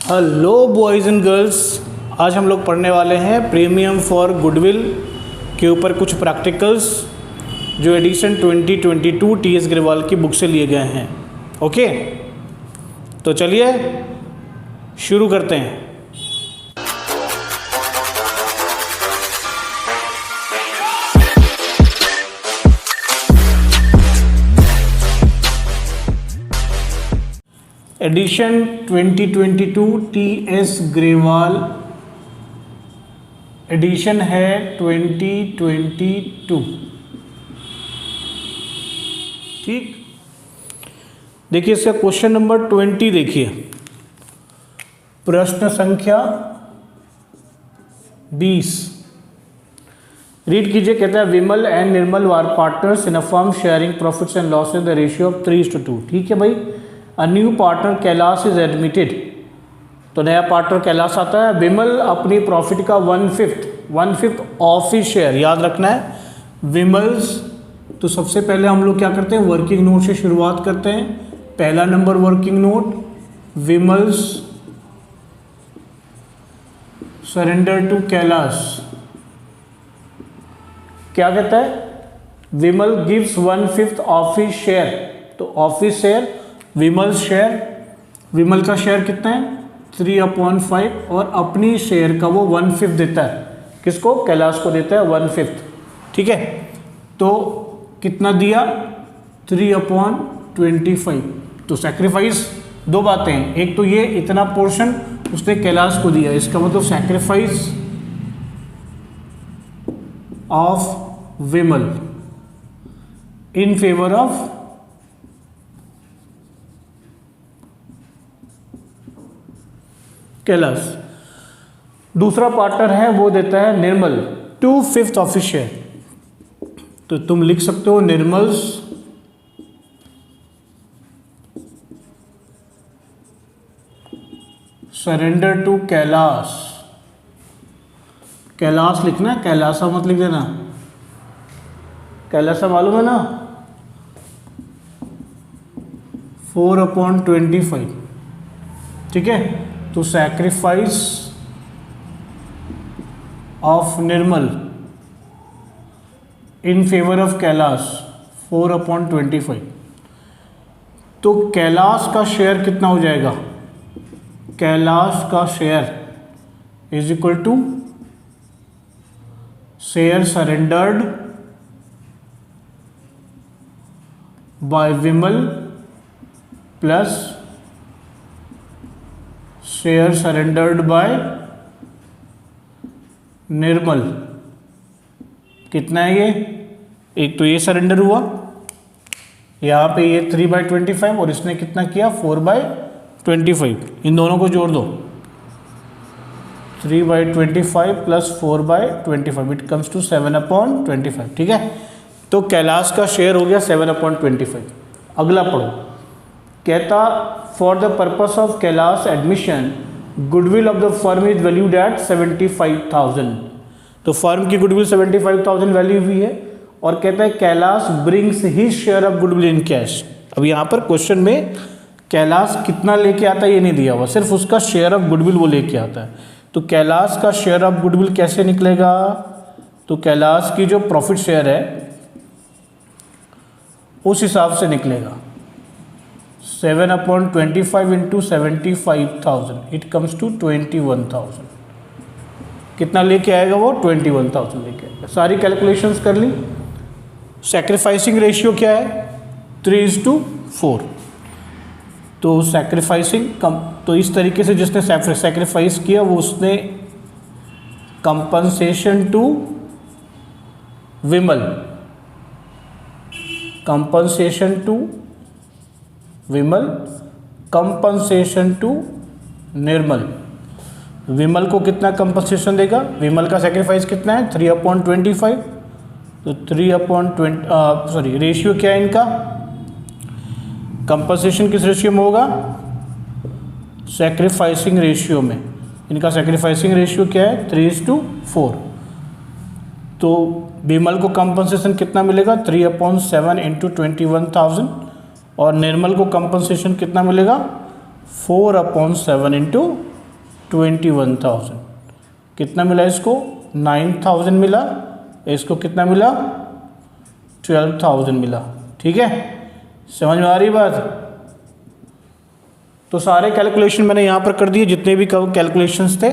Hello boys and girls, आज हम लोग पढ़ने वाले हैं प्रीमियम फॉर गुडविल के ऊपर कुछ प्रैक्टिकल्स जो एडिशन 2022 टी.एस. ग्रेवाल की बुक से लिए गए हैं। ओके, तो चलिए शुरू करते हैं। Addition 2022 T.S.. ग्रेवाल एडिशन है 2022। ठीक, देखिए इसका क्वेश्चन नंबर 20 देखिए, प्रश्न संख्या 20 रीड कीजिए। कहता है Vimal and Nirmal were partners in a firm sharing profits and loss in the ratio of 3:2। ठीक है भाई, a new partner Kailash is admitted, तो नया पार्टनर कैलाश आता है। विमल अपनी प्रॉफिट का 1/5 ऑफ ही शेयर, याद रखना है विमल्स। तो सबसे पहले हम लोग क्या करते हैं, वर्किंग नोट से शुरुआत करते हैं। पहला number working note, Vimal's surrender to Kailash. क्या कहता है, Vimal gives 1/5 of he share, तो of he share Vimal share, Vimal का शेयर कितना है 3/5 और अपनी शेयर का वो 1/5 देता है। किसको, कैलाश को देता है 1/5। ठीक है, तो कितना दिया 3/25। तो सैक्रिफाइस दो बातें हैं, एक तो ये इतना पोर्शन उसने कैलाश को दिया, इसका मतलब sacrifice of Vimal in favour of Kailash. दूसरा पार्टनर है वो देता है निर्मल 2/5 ऑफ शेयर, तो तुम लिख सकते हो निर्मल्स सरेंडर टू कैलाश। कैलाश लिखना है, कैलाशा मत लिख देना, कैलाशा मालूम है ना 4/25। ठीक है, तो sacrifice of Nirmal in favour of Kailash 4/25। तो कैलाश का शेयर कितना हो जाएगा, कैलाश का share is equal to share surrendered by Vimal plus share surrendered by Nirmal. कितना है ये, एक तो ये सरेंडर हुआ, यहाँ पे ये 3/25 और इसने कितना किया 4/25। इन दोनों को जोड़ दो, 3/25 प्लस 4/25, इट कम्स टू 7/25। ठीक है, तो कैलाश का शेयर हो गया 7/25। अगला पढ़ो, कहता for the purpose of Kailash admission goodwill of the firm is valued at 75,000। तो फर्म की गुडविल 75,000 वैल्यू हुई है और कहता है Kailash brings his share of goodwill in cash. अब यहाँ पर क्वेश्चन में कैलाश कितना लेके आता है ये नहीं दिया हुआ, सिर्फ उसका शेयर ऑफ गुडविल वो लेके आता है। तो कैलाश का शेयर ऑफ गुडविल कैसे निकलेगा, तो कैलाश की जो प्रॉफिट शेयर है उस हिसाब से निकलेगा 7/25 इंटू 75,000, इट कम्स टू 21,000। कितना लेके आएगा वो 21,000 लेके आएगा। सारी कैलकुलेशंस कर ली। सैक्रिफाइसिंग रेशियो क्या है 3:4। तो सैक्रिफाइसिंग तो इस तरीके से जिसने सैक्रिफाइस किया वो उसने compensation to Vimal, compensation to Vimal, compensation to Nirmal. Vimal को कितना कंपनसेशन देगा, विमल का सैक्रिफाइस कितना है 3/25, तो 3/20 रेशियो क्या है इनका, कंपनसेशन किस रेशियो में होगा, सैक्रिफाइसिंग रेशियो में। इनका सैक्रिफाइसिंग रेशियो क्या है 3:4। तो विमल को कंपनसेशन कितना मिलेगा 3/7 इंटू 21,000 और निर्मल को कंपनसेशन कितना मिलेगा 4/7 इंटू 21,000। कितना मिला इसको? 9,000 मिला। इसको कितना मिला? 12,000 मिला। ठीक है, समझ में आ रही बात? तो सारे कैलकुलेशन मैंने यहाँ पर कर दिए, जितने भी कैलकुलेशंस थे।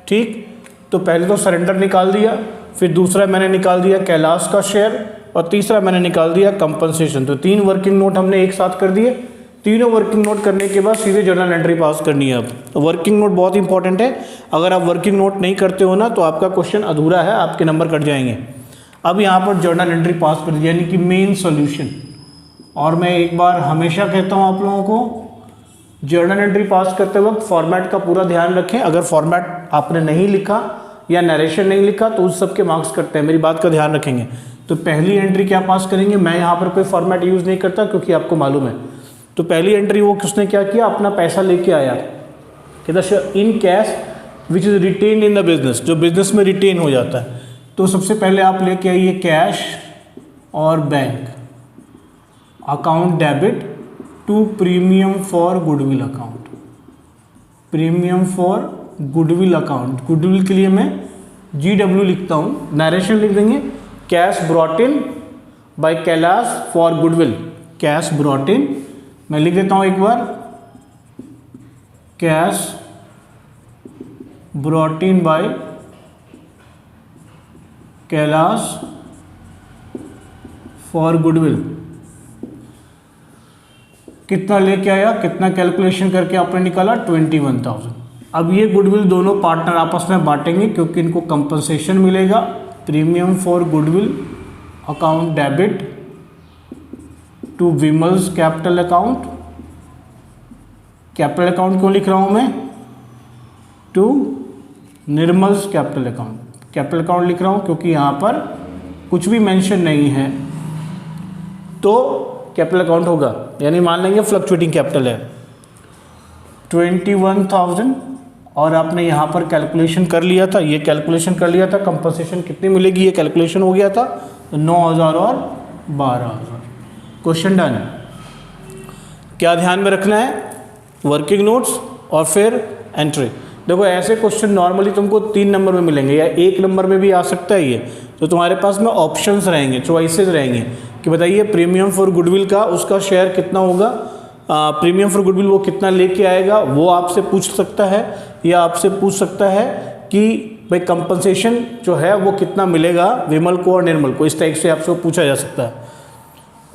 ठीक, तो पहले तो सरेंडर निकाल दिया, फिर दूसरा मैंने निकाल दिया कैलाश का शेयर, और तीसरा मैंने निकाल दिया कंपनसेशन। तो 3 वर्किंग नोट हमने एक साथ कर दिए। तीनों वर्किंग नोट करने के बाद सीधे जर्नल एंट्री पास करनी है। अब तो वर्किंग नोट बहुत इंपॉर्टेंट है, अगर आप वर्किंग नोट नहीं करते हो ना तो आपका क्वेश्चन अधूरा है, आपके नंबर कट जाएंगे। अब यहाँ पर जर्नल एंट्री पास कर दिया, यानी कि मेन सोल्यूशन। और मैं एक बार हमेशा कहता हूँ आप लोगों को, जर्नल एंट्री पास करते वक्त फॉर्मेट का पूरा ध्यान रखें। अगर फॉर्मेट आपने नहीं लिखा या नरेशन नहीं लिखा तो उस सब के मार्क्स कटते हैं, मेरी बात का ध्यान रखेंगे। तो पहली एंट्री क्या पास करेंगे, मैं यहाँ पर कोई फॉर्मेट यूज़ नहीं करता क्योंकि आपको मालूम है। तो पहली एंट्री वो किसने क्या किया, अपना पैसा लेके आया, कहता in cash which is retain in the business, जो बिजनेस में रिटेन हो जाता है। तो सबसे पहले आप लेके आइए कैश और bank account debit to premium for goodwill account, premium for goodwill account. Goodwill के लिए मैं GW लिखता हूँ, नरेशन लिख देंगे cash brought in by Kailash for goodwill. Cash brought in मैं लिख देता हूँ एक बार, cash brought in by Kailash for goodwill. कितना लेके आया, कितना कैलकुलेशन करके आपने निकाला, 21,000। अब ये गुडविल दोनों पार्टनर आपस में बांटेंगे क्योंकि इनको कंपनसेशन मिलेगा। Premium for goodwill account debit to Vimal's capital account. Capital account क्यों लिख रहा हूं मैं, to Nirmal's capital account. Capital account लिख रहा हूं क्योंकि यहां पर कुछ भी मेंशन नहीं है तो कैपिटल अकाउंट होगा, यानी मान लेंगे फ्लक्चुएटिंग कैपिटल है। 21,000 और आपने यहाँ पर कैलकुलेशन कर लिया था, ये कैलकुलेशन कर लिया था, कंपनसेशन कितनी मिलेगी ये कैलकुलेशन हो गया था, 9,000 और 12,000। Question done. क्या ध्यान में रखना है, वर्किंग नोट्स और फिर एंट्री। देखो ऐसे क्वेश्चन नॉर्मली तुमको 3 नंबर में मिलेंगे या 1 नंबर में भी आ सकता है ये। तो तुम्हारे पास में ऑप्शंस रहेंगे, चॉइसेस रहेंगे कि बताइए प्रीमियम फॉर गुडविल का उसका शेयर कितना होगा, प्रीमियम फॉर गुडविल वो कितना लेके आएगा, वो आपसे पूछ सकता है, या आपसे पूछ सकता है कि भाई कंपनसेशन जो है वो कितना मिलेगा विमल को और निर्मल को। इस टाइप से आपसे पूछा जा सकता है।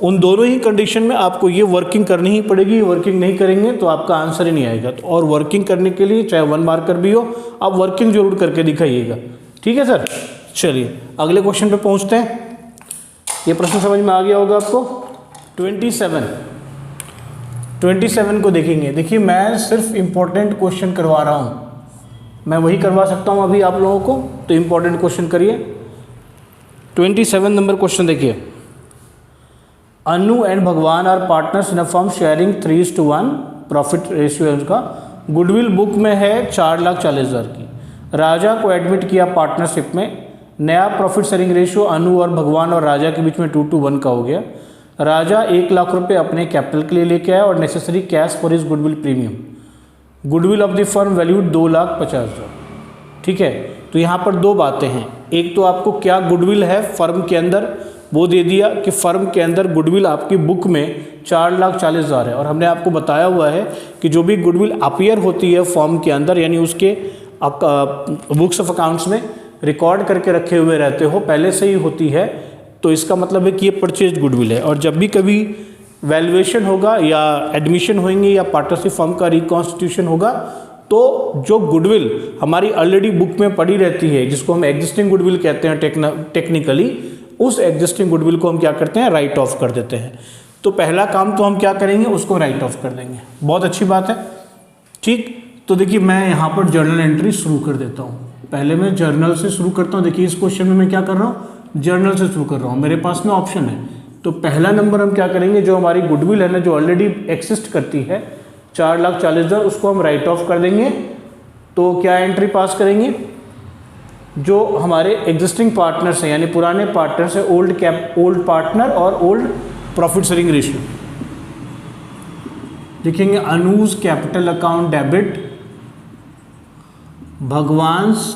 उन दोनों ही कंडीशन में आपको ये वर्किंग करनी ही पड़ेगी, वर्किंग नहीं करेंगे तो आपका आंसर ही नहीं आएगा। तो और वर्किंग करने के लिए चाहे 1 मार्कर भी हो, आप वर्किंग जरूर करके दिखाइएगा। ठीक है सर, चलिए अगले क्वेश्चन पे पहुंचते हैं। ये प्रश्न समझ में आ गया होगा आपको। 27 को देखेंगे। देखिए मैं सिर्फ इम्पोर्टेंट क्वेश्चन करवा रहा हूँ, मैं वही करवा सकता हूँ अभी आप लोगों को, तो इम्पोर्टेंट क्वेश्चन करिए। 27 नंबर क्वेश्चन देखिए। Anu and Bhagwan are partners in a firm sharing 3:1 profit ratio है उनका। गुडविल बुक में है 4,40,000 की। राजा को एडमिट किया पार्टनरशिप में। नया प्रॉफिट शेयरिंग रेशियो अनु और भगवान और राजा के बीच में 2:1 का हो गया। राजा 1 लाख रुपये अपने कैपिटल के लिए लेके आया और necessary cash for is goodwill premium. Goodwill of the firm valued 2,50,000। ठीक है, तो यहाँ पर 2 बातें हैं। एक तो आपको क्या गुडविल है फर्म के अंदर वो दे दिया कि फर्म के अंदर गुडविल आपकी बुक में 4,40,000 है, और हमने आपको बताया हुआ है कि जो भी गुडविल अपीयर होती है फर्म के अंदर, यानी उसके बुक्स ऑफ अकाउंट्स में रिकॉर्ड करके रखे हुए रहते हो, पहले से ही होती है, तो इसका मतलब है कि ये परचेज गुडविल है। और जब भी कभी वैल्यूएशन होगा या एडमिशन होंगे या पार्टनरशिप फर्म का रिकॉन्स्टिट्यूशन होगा, तो जो गुडविल हमारी ऑलरेडी बुक में पड़ी रहती है, जिसको हम एग्जिस्टिंग गुडविल कहते हैं टेक्निकली, उस एग्जिस्टिंग गुडविल को हम क्या करते हैं, राइट ऑफ कर देते हैं। तो पहला काम तो हम क्या करेंगे, उसको राइट ऑफ कर देंगे। बहुत अच्छी बात है। ठीक, तो देखिए मैं यहाँ पर जर्नल एंट्री शुरू कर देता हूँ। पहले मैं जर्नल से शुरू करता हूँ। देखिए इस क्वेश्चन में मैं क्या कर रहा हूँ, जर्नल से शुरू कर रहा हूँ, मेरे पास में ऑप्शन है। तो पहला नंबर हम क्या करेंगे, जो हमारी गुडविल है ना, जो ऑलरेडी एक्सिस्ट करती है 4,40,000, उसको हम राइट ऑफ कर देंगे। तो क्या एंट्री पास करेंगे, जो हमारे एग्जिस्टिंग पार्टनर्स हैं यानी पुराने पार्टनर्स हैं, ओल्ड पार्टनर और ओल्ड प्रॉफिट शेयरिंग रेशियो। देखेंगे Anuj capital account debit Bhagwan's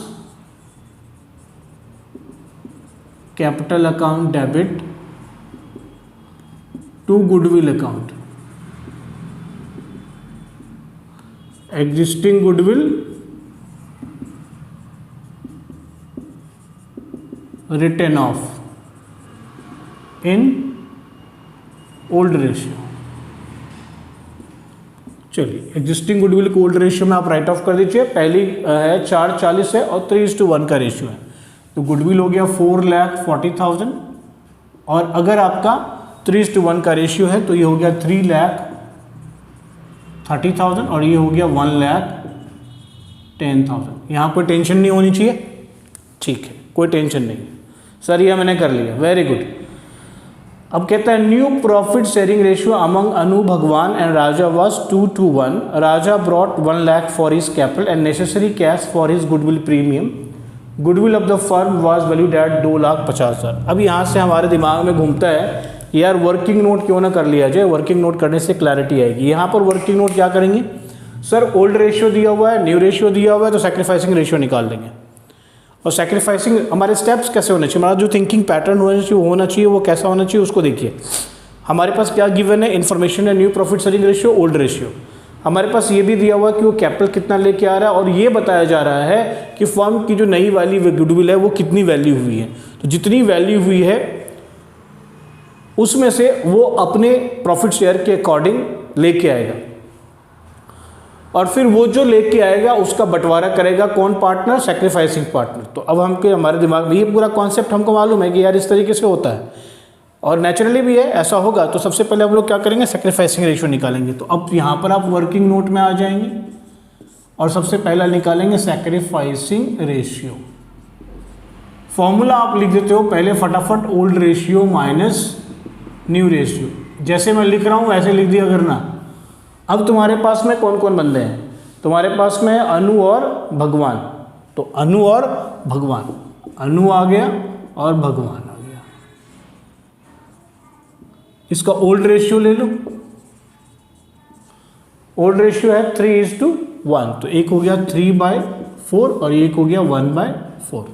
capital account debit to goodwill account, existing goodwill written off in old ratio. चलिए एग्जिस्टिंग गुडविल को ओल्ड रेशियो में आप राइट ऑफ कर दीजिए। पहली है 440 है और 3:1 का रेशियो है, तो गुडविल हो गया 4,40,000 और अगर आपका 3:1 का रेशियो है तो ये हो गया 3,30,000 और ये हो गया 1,10,000। यहाँ कोई टेंशन नहीं होनी चाहिए, ठीक है, कोई टेंशन नहीं सर, ये मैंने कर लिया, वेरी गुड। अब कहता है new profit sharing ratio among Anu Bhagwan and Raja was 2:1। Raja brought 1 lakh for his capital and necessary cash for his goodwill premium. Goodwill of the firm was valued at 2,50,000। अब यहाँ से हमारे दिमाग में घूमता है यार वर्किंग नोट क्यों ना कर लिया जाए, वर्किंग नोट करने से क्लैरिटी आएगी। यहाँ पर वर्किंग नोट क्या करेंगे सर, ओल्ड रेशियो दिया हुआ है, न्यू रेशियो दिया हुआ है, तो सैक्रिफाइसिंग रेशियो निकाल देंगे। और सैक्रिफाइसिंग हमारे स्टेप्स कैसे होने चाहिए, हमारा जो थिंकिंग पैटर्न होना चाहिए वो कैसा होना चाहिए उसको देखिए। हमारे पास क्या गिवन है, इन्फॉर्मेशन है, new profit sharing ratio, old ratio. हमारे पास ये भी दिया हुआ है कि वो कैपिटल कितना लेके आ रहा है और ये बताया जा रहा है कि फर्म की जो नई वाली गुडविल है वो कितनी वैल्यू हुई है। तो जितनी वैल्यू हुई है उसमें से वो अपने प्रॉफिट शेयर के अकॉर्डिंग लेके आएगा और फिर वो जो लेके आएगा उसका बंटवारा करेगा कौन, पार्टनर, सैक्रिफाइसिंग पार्टनर। तो अब हमारे दिमाग में ये पूरा कॉन्सेप्ट हमको मालूम है कि यार इस तरीके से होता है और नेचुरली भी है, ऐसा होगा। तो सबसे पहले हम लोग क्या करेंगे, सैक्रिफाइसिंग रेशियो निकालेंगे। तो अब यहाँ पर आप वर्किंग नोट में आ जाएंगे और सबसे पहला निकालेंगे सैक्रिफाइसिंग रेशियो। फॉर्मूला आप लिख देते हो पहले फटाफट, old ratio minus new ratio. जैसे मैं लिख रहा हूँ वैसे लिख दिया करना। अब तुम्हारे पास में कौन कौन बंदे हैं, तुम्हारे पास में अनु और भगवान, तो अनु और भगवान, अनु आ गया और भगवान आ गया। इसका ओल्ड रेशियो ले लो, ओल्ड रेशियो है 3:1, तो एक हो गया 3/4 और एक हो गया 1/4।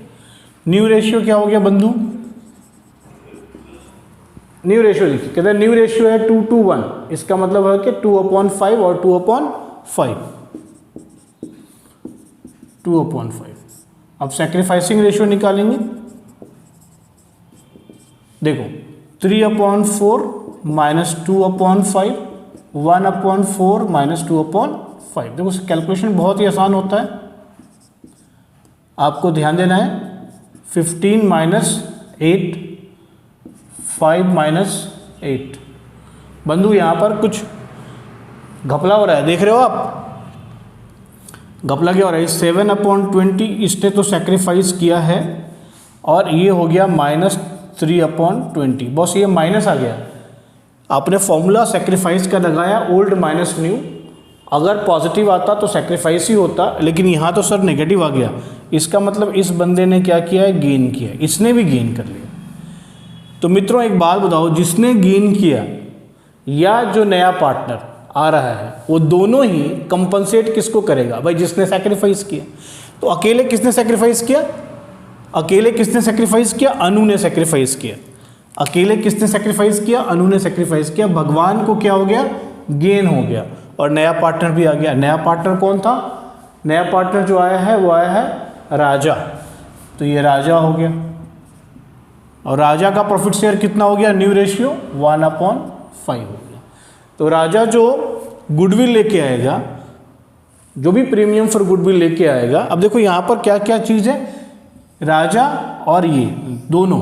न्यू रेशियो क्या हो गया बंधु, न्यू रेशियो लिखिए, कहते हैं न्यू रेशियो है 2:1, इसका मतलब है कि 2/5 और 2/5, 2/5। अब सैक्रिफाइसिंग रेशियो निकालेंगे, देखो 3/4 माइनस 2/5, 1/4 माइनस 2/5। देखो कैलकुलेशन बहुत ही आसान होता है, आपको ध्यान देना है। 15 माइनस 8, 5 माइनस 8। बंधु यहाँ पर कुछ घपला हो रहा है, देख रहे हो आप, घपला क्या हो रहा है। 7/20 इसने तो सैक्रिफाइस किया है और ये हो गया -3/20। बस ये माइनस आ गया, आपने फॉर्मूला सैक्रिफाइस का लगाया, ओल्ड माइनस न्यू। अगर पॉजिटिव आता तो सैक्रिफाइस ही होता, लेकिन यहाँ तो सर नेगेटिव आ गया। इसका मतलब इस बंदे ने क्या किया है, गेन किया, इसने भी गेन कर लिया। तो मित्रों एक बात बताओ, जिसने गेन किया या जो नया पार्टनर आ रहा है वो दोनों ही कंपनसेट किसको करेगा भाई, जिसने सैक्रिफाइस किया। तो अकेले किसने सैक्रिफाइस किया, अकेले किसने सैक्रिफाइस किया, अनु ने सैक्रिफाइस किया। अकेले किसने सैक्रिफाइस किया, अनु ने सैक्रिफाइस किया। भगवान को क्या हो गया, गेन हो गया और नया पार्टनर भी आ गया। नया पार्टनर कौन था, नया पार्टनर जो आया है वो आया है राजा, तो ये राजा हो गया। और राजा का प्रॉफिट शेयर कितना हो गया, न्यू रेशियो 1/5 हो गया। तो राजा जो गुडविल लेके आएगा, जो भी प्रीमियम फॉर गुडविल लेके आएगा। अब देखो यहाँ पर क्या क्या चीज़ है, राजा और ये दोनों,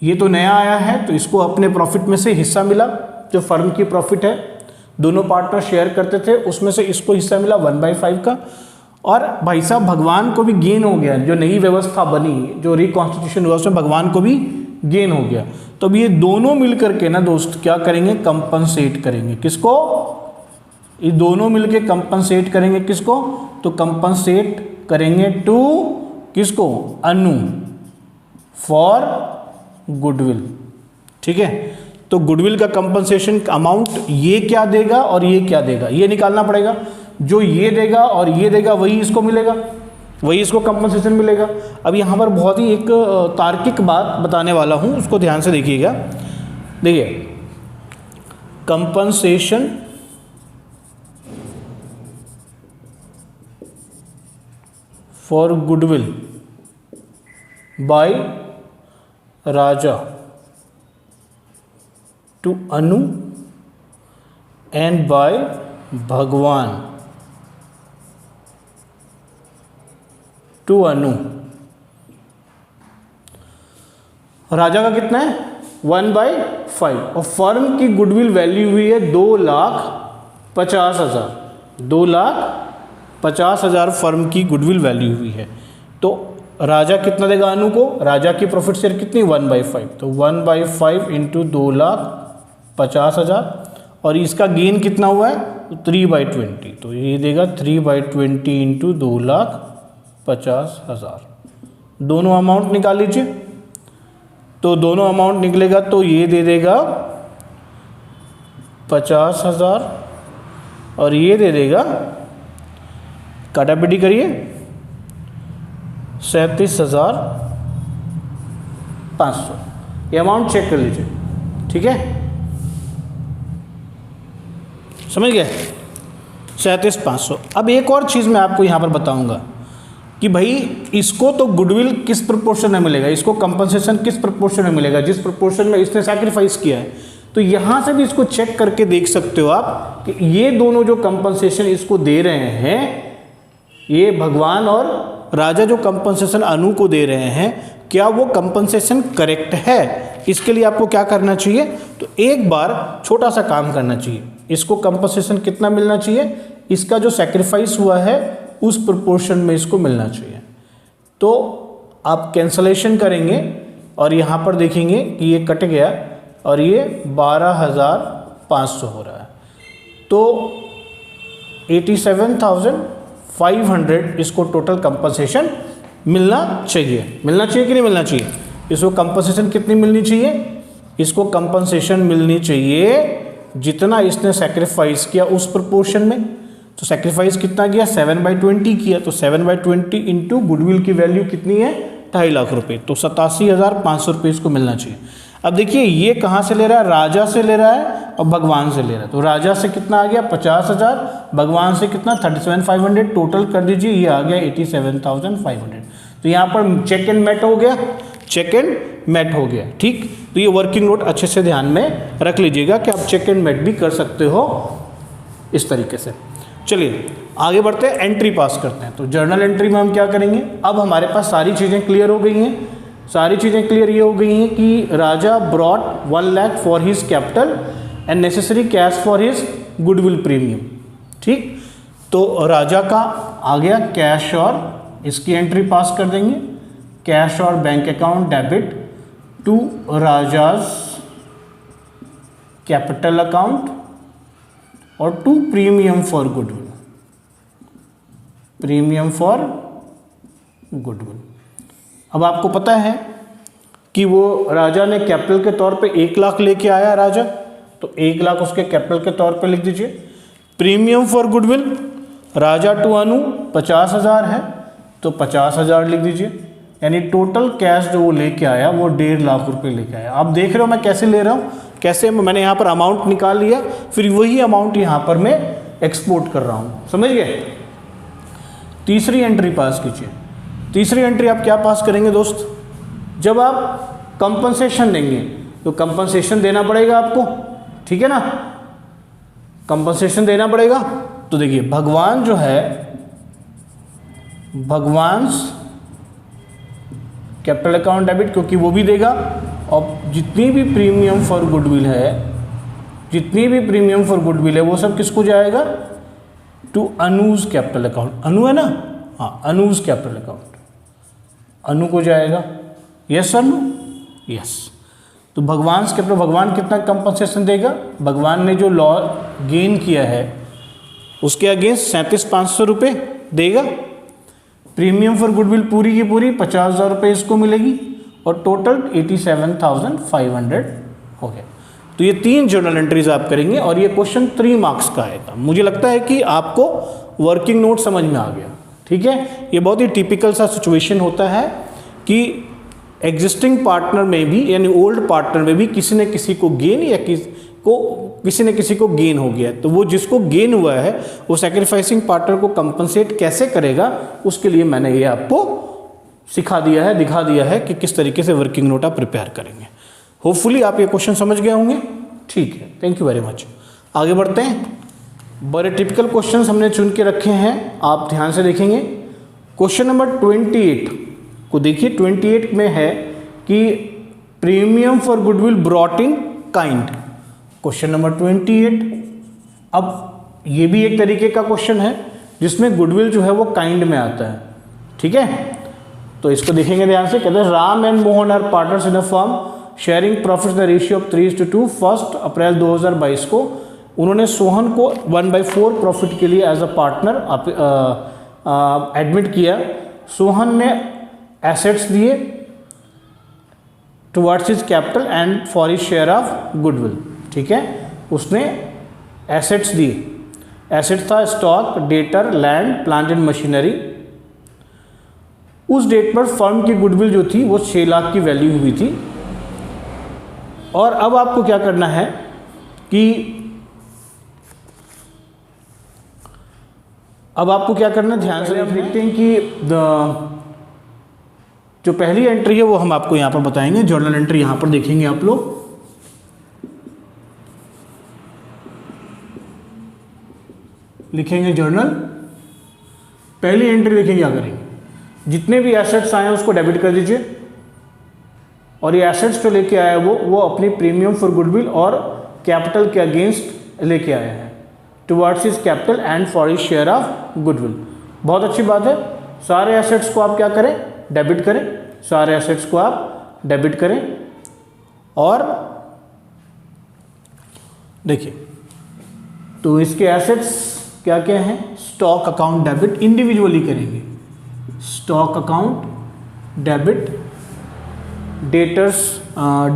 ये तो नया आया है तो इसको अपने प्रॉफिट में से हिस्सा मिला, जो फर्म की प्रॉफिट है दोनों पार्टनर शेयर करते थे उसमें से इसको हिस्सा मिला 1/5 का। और भाई साहब भगवान को भी गेन हो गया, जो नई व्यवस्था बनी, जो रिकॉन्स्टिट्यूशन हुआ उसमें भगवान को भी गेन हो गया। तो अब ये दोनों मिलकर के ना दोस्त क्या करेंगे, कंपनसेट करेंगे। किसको, ये दोनों मिलके कंपनसेट करेंगे किसको, तो कंपनसेट करेंगे टू किसको, अनु, फॉर गुडविल। ठीक है, तो गुडविल का कंपनसेशन अमाउंट ये क्या देगा और ये क्या देगा, ये निकालना पड़ेगा। जो ये देगा और ये देगा वही इसको मिलेगा। वही इसको कंपनसेशन मिलेगा। अब यहाँ पर बहुत ही एक तार्किक बात बताने वाला हूँ, उसको ध्यान से देखिएगा। देखिए, compensation for goodwill by Raja to Anu and by Bhagwan to Anu. Raja का कितना है 1/5 और फर्म की गुडविल वैल्यू हुई है 2,50,000। 2,50,000 फर्म की गुडविल वैल्यू हुई है। तो राजा कितना देगा अनु को? राजा की प्रॉफिट शेयर कितनी 1/5, तो 1/5 इंटू 2,50,000 और इसका गेन कितना हुआ है 3/20, तो ये देगा 3/20 इंटू 2,50,000। दोनों अमाउंट निकाल लीजिए, तो दोनों अमाउंट निकलेगा तो ये दे देगा 50,000 और ये दे देगा, काटापीटी करिए, 37,500। ये अमाउंट चेक कर लीजिए, ठीक है, समझ गए, 37,500। अब एक और चीज़ मैं आपको यहाँ पर बताऊँगा कि भाई इसको तो गुडविल किस प्रोपोर्शन में मिलेगा, इसको कंपनसेशन किस प्रोपोर्शन में मिलेगा, जिस प्रोपोर्शन में इसने सैक्रिफाइस किया है। तो यहाँ से भी इसको चेक करके देख सकते हो आप कि ये दोनों जो कंपनसेशन इसको दे रहे हैं, ये भगवान और राजा जो कंपनसेशन अनु को दे रहे हैं, क्या वो कंपनसेशन करेक्ट है। इसके लिए आपको क्या करना चाहिए, तो एक बार छोटा सा काम करना चाहिए। इसको कंपनसेशन कितना मिलना चाहिए, इसका जो सैक्रिफाइस हुआ है उस प्रोपोर्शन में इसको मिलना चाहिए। तो आप कैंसलेशन करेंगे और यहाँ पर देखेंगे कि ये कट गया और ये 12,500 हो रहा है। तो 87,500 इसको टोटल कंपनसेशन मिलना चाहिए। मिलना चाहिए कि नहीं मिलना चाहिए? इसको कंपनसेशन कितनी मिलनी चाहिए? इसको कंपनसेशन मिलनी चाहिए जितना इसने सैक्रिफाइस किया उस प्रोपोर्शन में। तो सैक्रिफाइस कितना किया 7/20 किया, तो 7/20 इंटू गुडविल की वैल्यू कितनी है 2.5 लाख रुपए, तो 87,500 रुपये इसको मिलना चाहिए। अब देखिए ये कहाँ से ले रहा है, राजा से ले रहा है और भगवान से ले रहा है। तो राजा से कितना आ गया 50,000, भगवान से कितना 37,500, टोटल कर दीजिए, ये आ गया 87,500। तो यहाँ पर चेक एंड मेट हो गया, चेक एंड मेट हो गया, ठीक। तो ये वर्किंग नोट अच्छे से ध्यान में रख लीजिएगा कि आप चेक एंड मेट भी कर सकते हो इस तरीके से। चलिए आगे बढ़ते हैं, एंट्री पास करते हैं। तो जर्नल एंट्री में हम क्या करेंगे, अब हमारे पास सारी चीज़ें क्लियर हो गई हैं। सारी चीज़ें क्लियर ये हो गई हैं कि Raja brought 1 lakh for his capital and necessary cash for his goodwill premium, ठीक। तो राजा का आ गया कैश और इसकी एंट्री पास कर देंगे, कैश और bank account debit to Raja's capital account और to premium for goodwill, premium for goodwill. अब आपको पता है कि वो राजा ने कैपिटल के तौर पे 1 लाख लेके आया राजा, तो 1 लाख उसके कैपिटल के तौर पे लिख दीजिए। Premium for goodwill Raja to Anu 50,000 है, तो 50,000 लिख दीजिए। यानी टोटल कैश जो वो लेके आया वो 1.5 लाख रुपए लेके आया। आप देख रहे हो मैं कैसे ले रहा हूँ, कैसे मैंने यहाँ पर अमाउंट निकाल लिया, फिर वही अमाउंट यहाँ पर मैं एक्सपोर्ट कर रहा हूँ, समझ गए। तीसरी एंट्री पास कीजिए। तीसरी एंट्री आप क्या पास करेंगे दोस्त, जब आप कंपनसेशन देंगे तो कंपनसेशन देना पड़ेगा आपको, ठीक है ना, कंपनसेशन देना पड़ेगा। तो देखिए भगवान जो है, भगवान कैपिटल अकाउंट डेबिट, क्योंकि वो भी देगा, और जितनी भी प्रीमियम फॉर गुडविल है, जितनी भी प्रीमियम फॉर गुडविल है वो सब किसको जाएगा, to Anuj capital account. Anu है ना, हाँ, अनूज कैपिटल अकाउंट अनु को जाएगा। Yes sir, no, yes. तो भगवान कैपिटल, भगवान कितना कंपनसेशन देगा, भगवान ने जो लॉ गेन किया है उसके अगेंस्ट 37,500 रुपये देगा। प्रीमियम फॉर गुडविल पूरी की पूरी 50,000 रुपये इसको मिलेगी और टोटल 87,500 हो गया। तो ये 3 जर्नल एंट्रीज आप करेंगे और ये क्वेश्चन 3 मार्क्स का आएगा। मुझे लगता है कि आपको वर्किंग नोट समझ में आ गया, ठीक है, ये बहुत ही टिपिकल सा सिचुएशन होता है कि एग्जिस्टिंग पार्टनर में भी यानी ओल्ड पार्टनर में भी किसी न किसी को गेन या किसी न किसी को गेन हो गया, तो वो जिसको गेन हुआ है वो सैक्रिफाइसिंग पार्टनर को कंपनसेट कैसे करेगा, उसके लिए मैंने ये आपको सिखा दिया है, दिखा दिया है कि किस तरीके से वर्किंग नोट आप प्रिपेयर करेंगे। होपफुली आप ये क्वेश्चन समझ गए होंगे। ठीक है, थैंक यू वेरी मच। आगे बढ़ते हैं। बड़े टिपिकल क्वेश्चंस हमने चुन के रखे हैं, आप ध्यान से देखेंगे। क्वेश्चन नंबर 28 को देखिए। 28 में है कि premium for goodwill brought in kind. Question number 28, अब ये भी एक तरीके का क्वेश्चन है जिसमें गुडविल जो है वो काइंड में आता है। ठीक है, तो इसको देखेंगे ध्यान से। कहते हैं Ram and Mohan are partners in a firm sharing profit the ratio of 3:2। 1 अप्रैल 2022 को उन्होंने सोहन को 1/4 प्रॉफिट के लिए एज अ पार्टनर एडमिट किया। सोहन ने एसेट्स दिए towards his capital and for his share of goodwill. ठीक है, उसने एसेट्स दिए। एसेट्स था stock, debtor, land, plant and machinery. उस डेट पर फर्म की गुडविल जो थी वो 6 लाख की वैल्यू हुई थी। और अब आपको क्या करना है कि ध्यान से आप देखते हैं कि जो पहली एंट्री है वो हम आपको यहां पर बताएंगे। जर्नल एंट्री यहां पर देखेंगे आप लोग। लिखेंगे जर्नल, पहली एंट्री लिखेंगे, क्या करेंगे, जितने भी एसेट्स आए हैं उसको डेबिट कर दीजिए। और ये एसेट्स जो लेके आया है वो अपनी प्रीमियम फॉर गुडविल और कैपिटल के अगेंस्ट लेके आया है, towards his capital and for his share of goodwill. बहुत अच्छी बात है। सारे एसेट्स को आप क्या करें, डेबिट करें। सारे एसेट्स को आप डेबिट करें। और देखिए, तो इसके एसेट्स क्या क्या हैं, स्टॉक अकाउंट डेबिट, इंडिविजुअली करेंगे। Stock account debit, debtors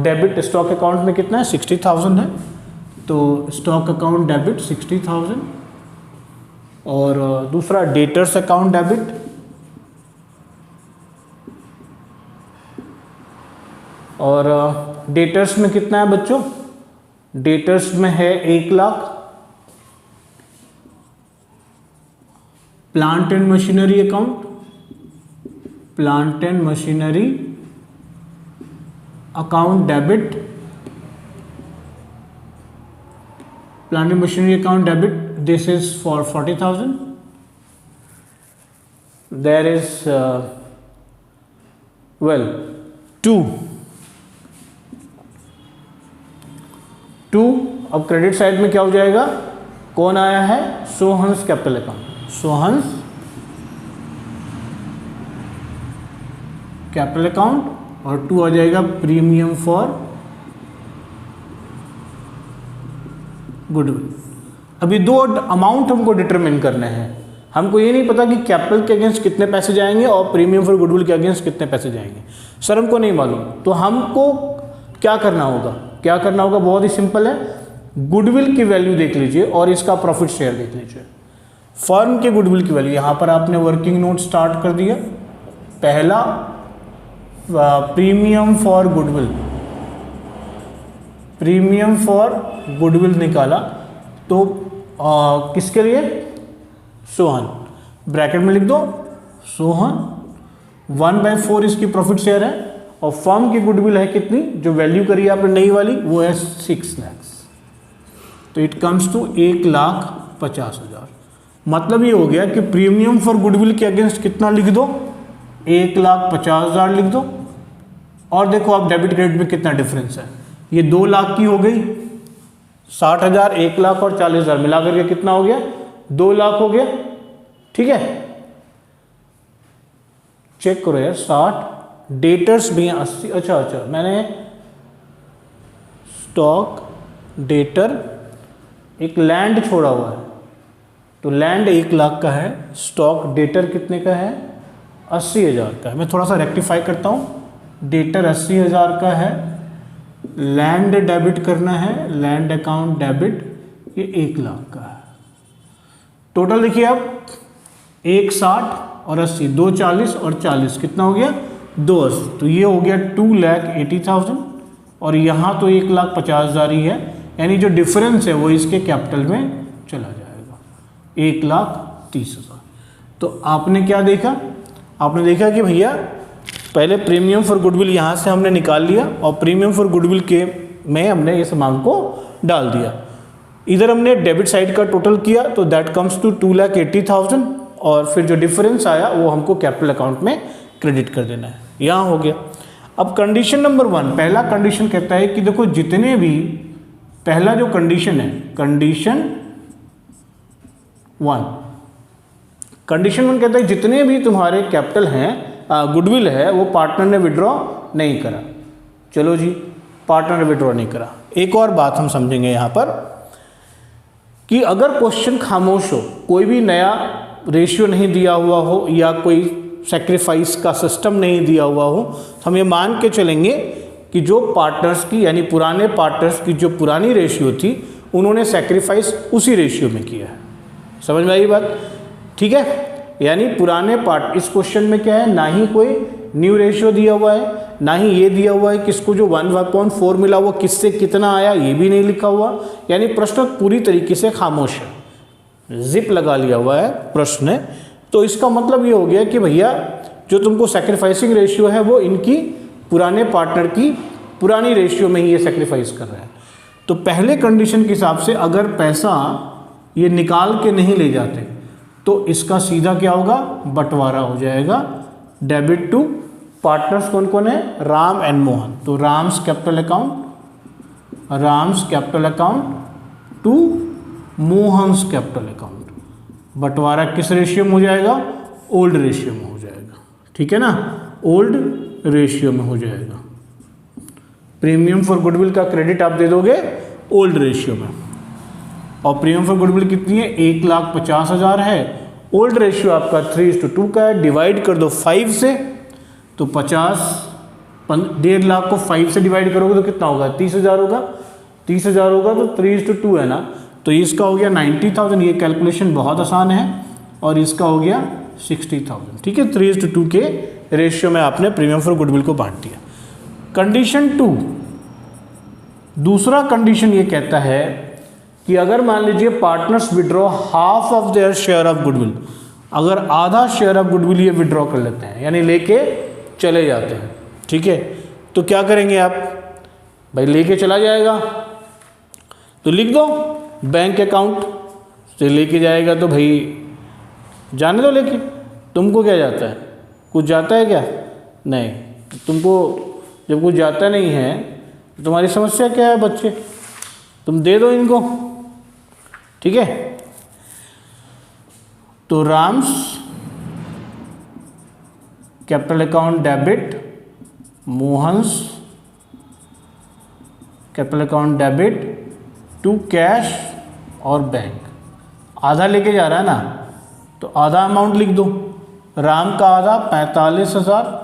debit, stock account में कितना है, 60,000 है, तो स्टॉक अकाउंट डेबिट 60,000। और दूसरा डेटर्स अकाउंट डेबिट, और डेटर्स में कितना है बच्चों, डेटर्स में है 1 lakh. Plant and machinery account, plant and machinery account debit, plant and machinery account debit, this is for 40,000. There is 2. अब क्रेडिट साइड में क्या हो जाएगा, कौन आया है, Sohan's capital account, Sohan's capital account, और 2 आ जाएगा प्रीमियम फॉर गुडविल। अभी 2 अमाउंट हमको डिटरमिन करने हैं। हमको ये नहीं पता कि कैपिटल के अगेंस्ट कितने पैसे जाएंगे और प्रीमियम फॉर गुडविल के अगेंस्ट कितने पैसे जाएंगे, सर हमको नहीं मालूम। तो हमको क्या करना होगा, बहुत ही सिंपल है। गुडविल की वैल्यू देख लीजिए और इसका प्रॉफिट शेयर देख लीजिए। फर्म के गुडविल की वैल्यू, यहाँ पर आपने वर्किंग नोट स्टार्ट कर दिया। पहला premium for goodwill, premium for goodwill निकाला, तो किसके लिए, सोहन, ब्रैकेट में लिख दो सोहन, 1/4 इसकी प्रॉफिट शेयर है। और फर्म की गुडविल है कितनी, जो वैल्यू करी आपने नई वाली, वो है 6 लाख। तो इट कम्स टू 1,50,000। मतलब ये हो गया कि प्रीमियम फॉर गुडविल के अगेंस्ट कितना लिख दो, 1,50,000 लिख दो। और देखो आप डेबिट क्रेडिट में कितना डिफरेंस है, ये 2 लाख की हो गई, 60,000, 1 लाख और 40,000 मिला करके कितना हो गया, 2 लाख हो गया। ठीक है, चेक करो यार, 60, डेटर्स भी हैं 80। अच्छा, मैंने स्टॉक, डेटर, एक लैंड छोड़ा हुआ है, तो लैंड 1 लाख का है, स्टॉक डेटर कितने का है, 80,000 का है। मैं थोड़ा सा रेक्टिफाई करता हूँ, डेटर 80,000 का है, लैंड डेबिट करना है, लैंड अकाउंट डेबिट, ये 1 लाख का है। टोटल देखिए आप 160 और 80, 2 40 और 40 कितना हो गया 280। तो ये हो गया 2,80,000 और यहाँ तो 1,50,000 ही है, यानी जो डिफरेंस है वो इसके कैपिटल में चला जाएगा 1,30,000। तो आपने क्या देखा, आपने देखा कि भैया पहले प्रीमियम फॉर गुडविल यहाँ से हमने निकाल लिया और प्रीमियम फॉर गुडविल के में हमने इस अमाउंट को डाल दिया। इधर हमने डेबिट साइड का टोटल किया तो दैट कम्स टू 2,80,000 और फिर जो डिफरेंस आया वो हमको कैपिटल अकाउंट में क्रेडिट कर देना है। यहाँ हो गया। अब कंडीशन नंबर 1, पहला कंडीशन कहता है कि देखो जितने भी, पहला जो कंडीशन है कंडीशन 1, कंडीशन 1 कहता है जितने भी तुम्हारे कैपिटल हैं गुडविल है वो पार्टनर ने विड्रॉ नहीं करा। चलो जी, पार्टनर ने विड्रॉ नहीं करा। एक और बात हम समझेंगे यहाँ पर कि अगर क्वेश्चन खामोश हो, कोई भी नया रेशियो नहीं दिया हुआ हो या कोई सेक्रीफाइस का सिस्टम नहीं दिया हुआ हो, तो हम ये मान के चलेंगे कि जो पार्टनर्स की यानी पुराने पार्टनर्स की जो पुरानी रेशियो थी उन्होंने सेक्रीफाइस उसी रेशियो में किया है। समझ में आई बात? ठीक है, यानी पुराने पार्ट, इस क्वेश्चन में क्या है, ना ही कोई न्यू रेशियो दिया हुआ है, ना ही ये दिया हुआ है कि इसको जो 1/4 मिला हुआ किससे कितना आया ये भी नहीं लिखा हुआ, यानी प्रश्न पूरी तरीके से खामोश है, जिप लगा लिया हुआ है प्रश्न ने। तो इसका मतलब ये हो गया कि भैया जो तुमको सेक्रीफाइसिंग रेशियो है वो इनकी पुराने पार्टनर की पुरानी रेशियो में ही ये सेक्रीफाइस कर रहा है। तो पहले कंडीशन के हिसाब से अगर पैसा ये निकाल के नहीं ले जाते तो इसका सीधा क्या होगा, बंटवारा हो जाएगा। डेबिट टू पार्टनर्स कौन कौन है, राम एंड मोहन, तो Ram's capital account to Mohan's capital account. बंटवारा किस रेशियो में हो जाएगा, ओल्ड रेशियो में हो जाएगा। ठीक है ना, ओल्ड रेशियो में हो जाएगा। प्रीमियम फॉर गुडविल का क्रेडिट आप दे दोगे ओल्ड रेशियो में, और प्रीमियम फॉर गुडविल कितनी है, 1,50,000 है। ओल्ड रेशियो आपका 3:2 का है, डिवाइड कर दो 5 से, तो 1.5 लाख को 5 से डिवाइड करोगे तो कितना होगा, 30,000 होगा। 30,000 होगा तो 3:2 है ना, तो इसका हो गया 90,000। ये कैलकुलेशन बहुत आसान है। और इसका हो गया 60,000। ठीक है, 3:2 के रेशियो में आपने प्रीमियम फॉर गुडविल को बांट दिया। कंडीशन 2, दूसरा कंडीशन ये कहता है कि अगर मान लीजिए partners withdraw half of their share of goodwill, अगर आधा शेयर ऑफ गुडविल ये विड्रॉ कर लेते हैं यानी लेके चले जाते हैं, ठीक है, तो क्या करेंगे आप, भाई लेके चला जाएगा तो लिख दो बैंक अकाउंट से लेके जाएगा, तो भाई जाने दो लेके, तुमको क्या जाता है, कुछ जाता है क्या, नहीं। तुमको जब कुछ जाता नहीं है तो तुम्हारी समस्या क्या है बच्चे, तुम दे दो इनको। ठीक है, तो Ram's capital account debit, Mohan's capital account debit to cash और बैंक। आधा लेके जा रहा है ना, तो आधा अमाउंट लिख दो, राम का आधा 45,000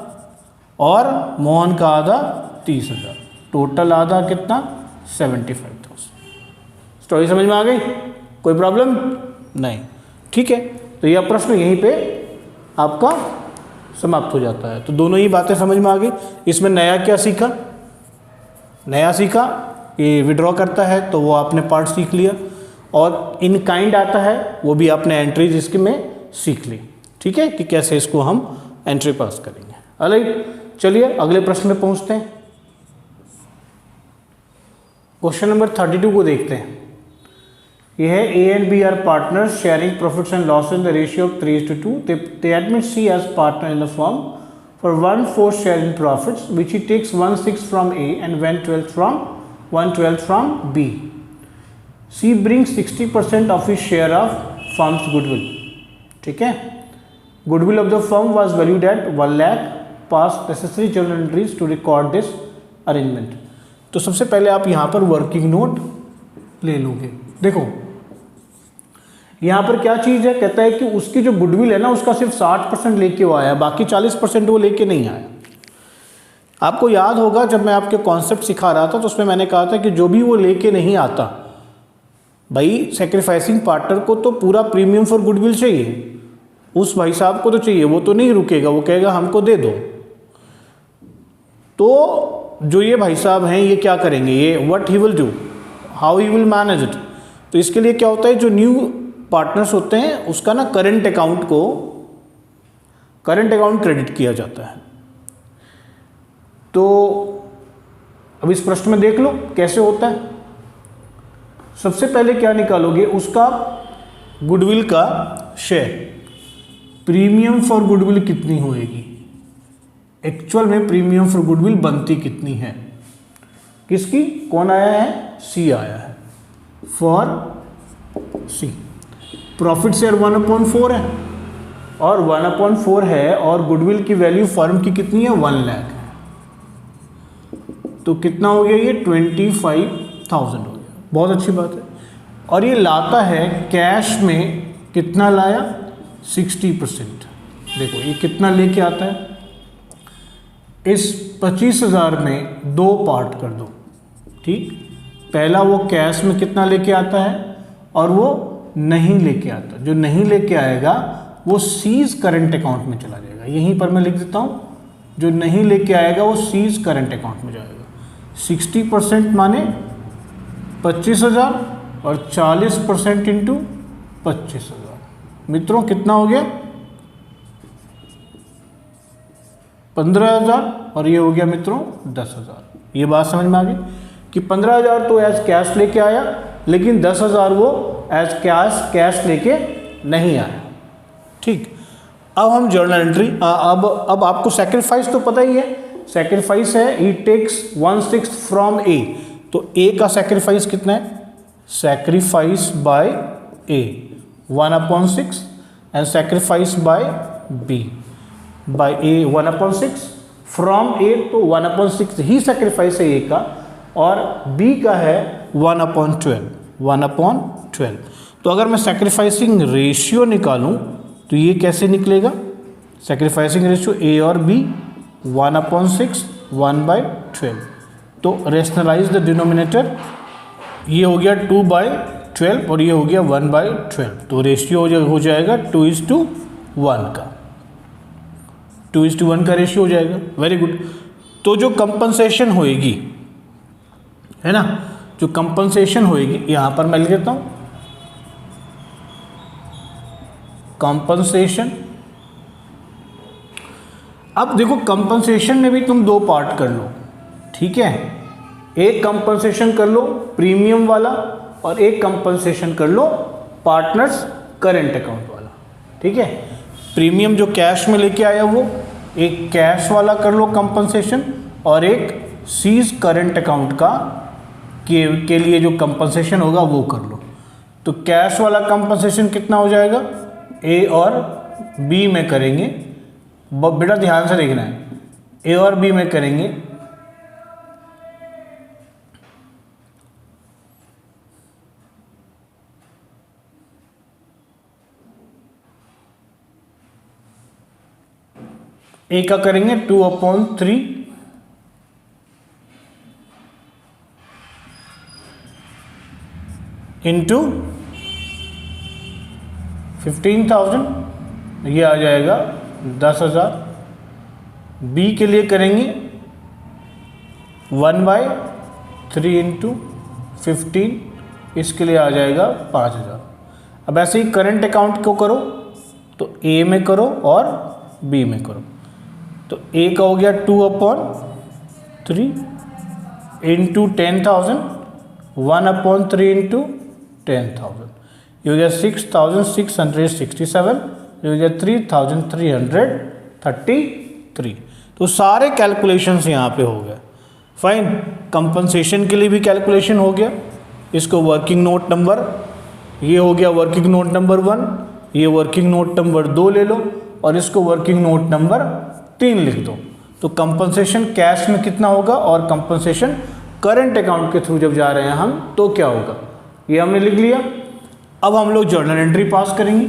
और मोहन का आधा 30,000, टोटल आधा कितना 75,000। स्टोरी समझ में आ गई, कोई प्रॉब्लम नहीं। ठीक है, तो यह प्रश्न यहीं पे आपका समाप्त हो जाता है। तो दोनों ही बातें समझ में आ गई। इसमें नया क्या सीखा, नया सीखा ये विड्रॉ करता है तो वो आपने पार्ट सीख लिया, और इन काइंड आता है वो भी आपने एंट्रीज इसके में सीख ली। ठीक है, कि कैसे इसको हम एंट्री पास करेंगे। अलग चलिए अगले प्रश्न में पहुंचते हैं। क्वेश्चन नंबर 32 को देखते हैं। यह है A and B are partners sharing profits and loss in the ratio of 3:2। they admit C as partner in the firm for 1/4 share in profits, which he takes 1/6 from A and 1/12 from B. C brings 60% of his share of firm's goodwill. ठीक है, goodwill of the firm was valued at 1 lakh. Pass necessary journal entries to record this arrangement. तो सबसे पहले आप यहाँ पर working note ले लोगे। देखो यहाँ पर क्या चीज़ है, कहता है कि उसकी जो गुडविल है ना उसका सिर्फ 60% लेके वो आया, बाकी 40% वो लेके नहीं आया। आपको याद होगा जब मैं आपके कॉन्सेप्ट सिखा रहा था तो उसमें मैंने कहा था कि जो भी वो लेके नहीं आता, भाई सेक्रीफाइसिंग पार्टनर को तो पूरा प्रीमियम फॉर गुडविल चाहिए, उस भाई साहब को तो चाहिए, वो तो नहीं रुकेगा, वो कहेगा हमको दे दो। तो जो ये भाई साहब हैं ये क्या करेंगे, ये what he will do, how he will manage it. तो इसके लिए क्या होता है, जो न्यू पार्टनर्स होते हैं उसका ना करंट अकाउंट क्रेडिट किया जाता है। तो अब इस प्रश्न में देख लो कैसे होता है। सबसे पहले क्या निकालोगे, उसका गुडविल का शेयर, प्रीमियम फॉर गुडविल कितनी होएगी, एक्चुअल में प्रीमियम फॉर गुडविल बनती कितनी है, किसकी, कौन आया है, सी आया है, फॉर सी। प्रॉफिट शेयर 1/4 है और 1/4 है और गुडविल की वैल्यू फर्म की कितनी है, 1 लाख है। तो कितना हो गया ये, 25,000 हो गया, बहुत अच्छी बात है। और ये लाता है कैश में, कितना लाया, 60%। देखो ये कितना लेके आता है, इस 25,000 में 2 पार्ट कर दो, ठीक। पहला वो कैश में कितना लेके आता है और वो नहीं लेके आता, जो नहीं लेके आएगा वो सीज करंट अकाउंट में चला जाएगा। यहीं पर मैं लिख देता हूँ, जो नहीं लेके आएगा वो सीज करंट अकाउंट में जाएगा। 60% माने 25,000 और 40% इंटू 25,000, मित्रों कितना हो गया, 15,000 और ये हो गया मित्रों 10,000। ये बात समझ में आ गई कि 15,000 तो एज कैश लेके आया, लेकिन 10,000 वो एज कैश लेके नहीं आया, ठीक। अब हम जर्नल एंट्री, अब आपको सेक्रीफाइस तो पता ही है, सेक्रीफाइस है ही टेक्स 1/6 फ्रॉम ए। तो ए का सेक्रीफाइस कितना है, sacrifice by A 1/6 and sacrifice by B by A 1/6, from A तो 1/6 ही सेक्रीफाइस है ए का, और बी का है 1/12। तो अगर मैं सेक्रीफाइसिंग रेशियो निकालूं तो ये कैसे निकलेगा, सेक्रीफाइसिंग रेशियो ए और बी 1/6 1/12। तो रेशनलाइज द डिनोमिनेटर, ये हो गया 2/12 और ये हो गया 1/12। तो रेशियो हो जाएगा 2:1 का, 2:1 का रेशियो हो जाएगा। Very good. तो जो कंपनसेशन होएगी, है ना, जो कंपनसेशन होएगी, यहां पर मैं लिख देता हूं कंपनसेशन। अब देखो कंपनसेशन में भी तुम 2 पार्ट कर लो, ठीक है। एक कंपनसेशन कर लो प्रीमियम वाला और एक कंपनसेशन कर लो पार्टनर्स करंट अकाउंट वाला, ठीक है। प्रीमियम जो कैश में लेके आया वो एक कैश वाला कर लो कंपनसेशन, और एक सीज करंट अकाउंट का के लिए जो कंपनसेशन होगा वो कर लो। तो कैश वाला कंपनसेशन कितना हो जाएगा, ए और बी में करेंगे, बेटा ध्यान से देखना है, ए और बी में करेंगे। ए का करेंगे 2/3 इंटू 15,000, ये आ जाएगा 10,000। बी के लिए करेंगे 1/3 इंटू 15, इसके लिए आ जाएगा 5,000। अब ऐसे ही करंट अकाउंट को करो तो ए में करो और बी में करो। तो ए का हो गया 2/3 इंटू 10,000, 1/3 इंटू 10,000, ये हो गया 6,667, ये हो गया 3,333। तो सारे कैलकुलेशंस यहाँ पे हो गए। फाइन, कंपनसेशन के लिए भी कैलकुलेशन हो गया। इसको वर्किंग नोट नंबर, ये हो गया वर्किंग नोट नंबर 1, ये वर्किंग नोट नंबर 2 ले लो और इसको वर्किंग नोट नंबर 3 लिख दो। तो कंपनसेशन कैश में कितना होगा और कंपनसेशन करंट अकाउंट के थ्रू जब जा रहे हैं हम तो क्या होगा, ये हमने लिख लिया। अब हम लोग जर्नल एंट्री पास करेंगे।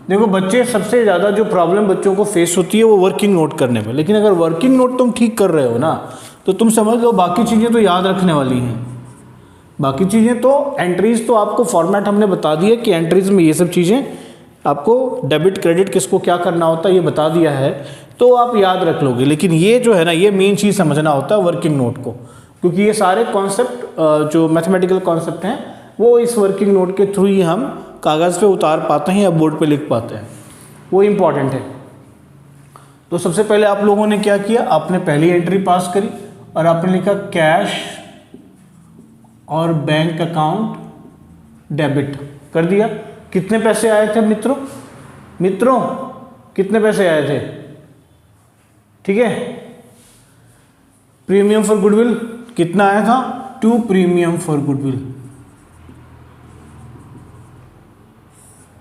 देखो बच्चे, सबसे ज़्यादा जो प्रॉब्लम बच्चों को फेस होती है वो वर्किंग नोट करने में, लेकिन अगर वर्किंग नोट तुम ठीक कर रहे हो ना तो तुम समझ लो बाकी चीज़ें तो याद रखने वाली हैं। बाकी चीज़ें तो एंट्रीज तो आपको फॉर्मेट हमने बता दिया कि एंट्रीज में ये सब चीज़ें आपको डेबिट क्रेडिट किसको क्या करना होता है ये बता दिया है, तो आप याद रख लोगे। लेकिन ये जो है ना, ये मेन चीज़ समझना होता है वर्किंग नोट को, क्योंकि ये सारे कॉन्सेप्ट जो मैथमेटिकल कॉन्सेप्ट हैं वो इस वर्किंग नोट के थ्रू ही हम कागज़ पे उतार पाते हैं या बोर्ड पे लिख पाते हैं, वो इम्पॉर्टेंट है। तो सबसे पहले आप लोगों ने क्या किया, आपने पहली एंट्री पास करी और आपने लिखा कैश और बैंक अकाउंट डेबिट कर दिया। कितने पैसे आए थे मित्रों कितने पैसे आए थे? ठीक है, प्रीमियम फॉर गुडविल कितना आया था? 2 प्रीमियम फॉर गुडविल।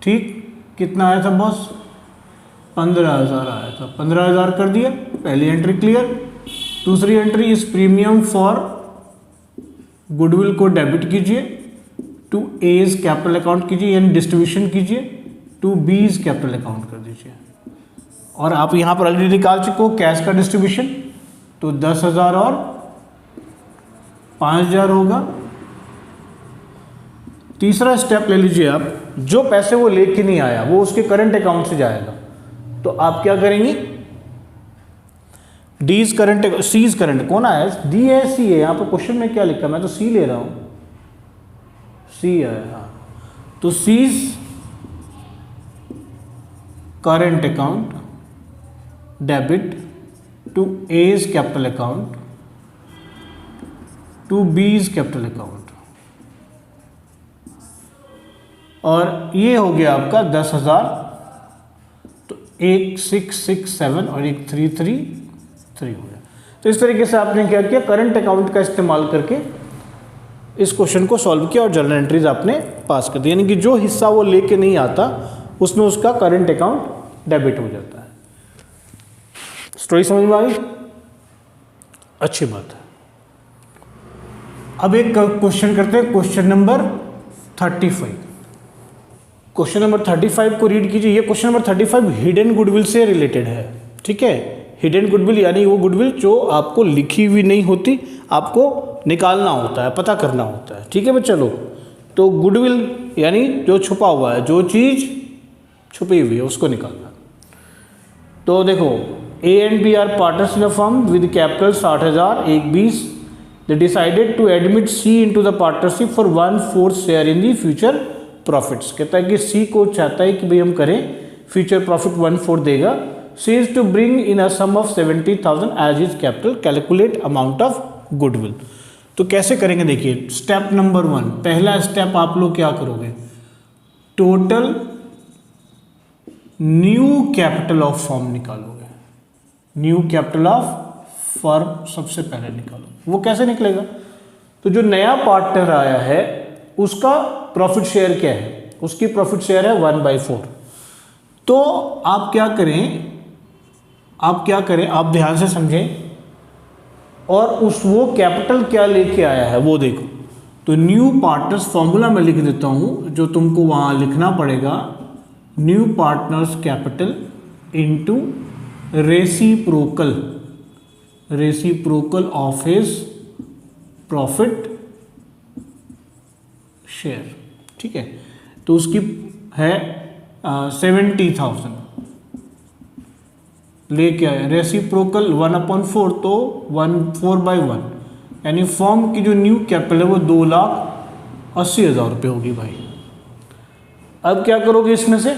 ठीक, कितना आया था बॉस? 15,000 आया था। 15,000 कर दिया, पहली एंट्री क्लियर। दूसरी एंट्री इस प्रीमियम फॉर गुडविल को डेबिट कीजिए, टू एज कैपिटल अकाउंट कीजिए यानी डिस्ट्रीब्यूशन कीजिए, टू बीज कैपिटल अकाउंट कर दीजिए। और आप यहाँ पर ऑलरेडी निकाल चुके हो कैश का डिस्ट्रीब्यूशन, तो 10,000 और 5,000 होगा। तीसरा स्टेप ले लीजिए आप, जो पैसे वो लेके नहीं आया वो उसके करंट अकाउंट से जाएगा, तो आप क्या करेंगे? डीज करंट, सीज करंट, कौन आया? डी है सी है? यहाँ पर क्वेश्चन में क्या लिखा, मैं तो सी ले रहा हूँ, सी है। हाँ, तो C's current account debit to A's capital account to B's capital account, और ये हो गया आपका 10,000। तो 1,667 और 1,333 हो गया। तो इस तरीके से आपने क्या किया, करंट अकाउंट का इस्तेमाल करके इस क्वेश्चन को सॉल्व किया और जर्नल एंट्रीज आपने पास कर दी, यानी कि जो हिस्सा वो लेके नहीं आता उसमें उसका करंट अकाउंट डेबिट हो जाता है। स्टोरी समझ में आ गई? अच्छी बात है। अब एक क्वेश्चन करते हैं, क्वेश्चन नंबर 35। क्वेश्चन नंबर 35 को रीड कीजिए। ये क्वेश्चन नंबर 35 हिडन गुडविल से रिलेटेड है। ठीक है, हिडन गुडविल यानी वो गुडविल जो आपको लिखी हुई नहीं होती, आपको निकालना होता है, पता करना होता है। ठीक है बच्चा लोग, तो गुडविल यानी जो छुपा हुआ है, जो चीज़ छुपी हुई है उसको निकालना। तो देखो, A and B are partners in a firm with capital 60,000, 1/20। They decided to admit C into the partnership for 1/4 share in the future profits. कहता है कि सी को चाहता है कि भाई हम करें, फ्यूचर प्रॉफिट 1/4 देगा। C is to bring in a sum of 70,000 as is capital, calculate amount of goodwill. तो कैसे करेंगे देखिए, स्टेप नंबर 1, पहला स्टेप आप लोग क्या करोगे, total new capital of firm निकालोगे। न्यू कैपिटल ऑफ फर्म सबसे पहले निकालो। वो कैसे निकलेगा? तो जो नया पार्टनर आया है उसका प्रॉफिट शेयर क्या है? उसकी प्रॉफिट शेयर है 1/4। तो आप क्या करें, आप ध्यान से समझें और वो कैपिटल क्या लेके आया है वो देखो। तो न्यू पार्टनर्स फॉर्मूला मैं लिख देता हूं, जो तुमको वहां लिखना पड़ेगा, new partners capital into reciprocal of his profit share. ठीक है, तो उसकी है 70,000 लेके आए, रेसिप्रोकल 1/4 तो 4/1, यानी फर्म की जो न्यू कैपिटल है वो 2,80,000 रुपये होगी भाई। अब क्या करोगे इसमें से?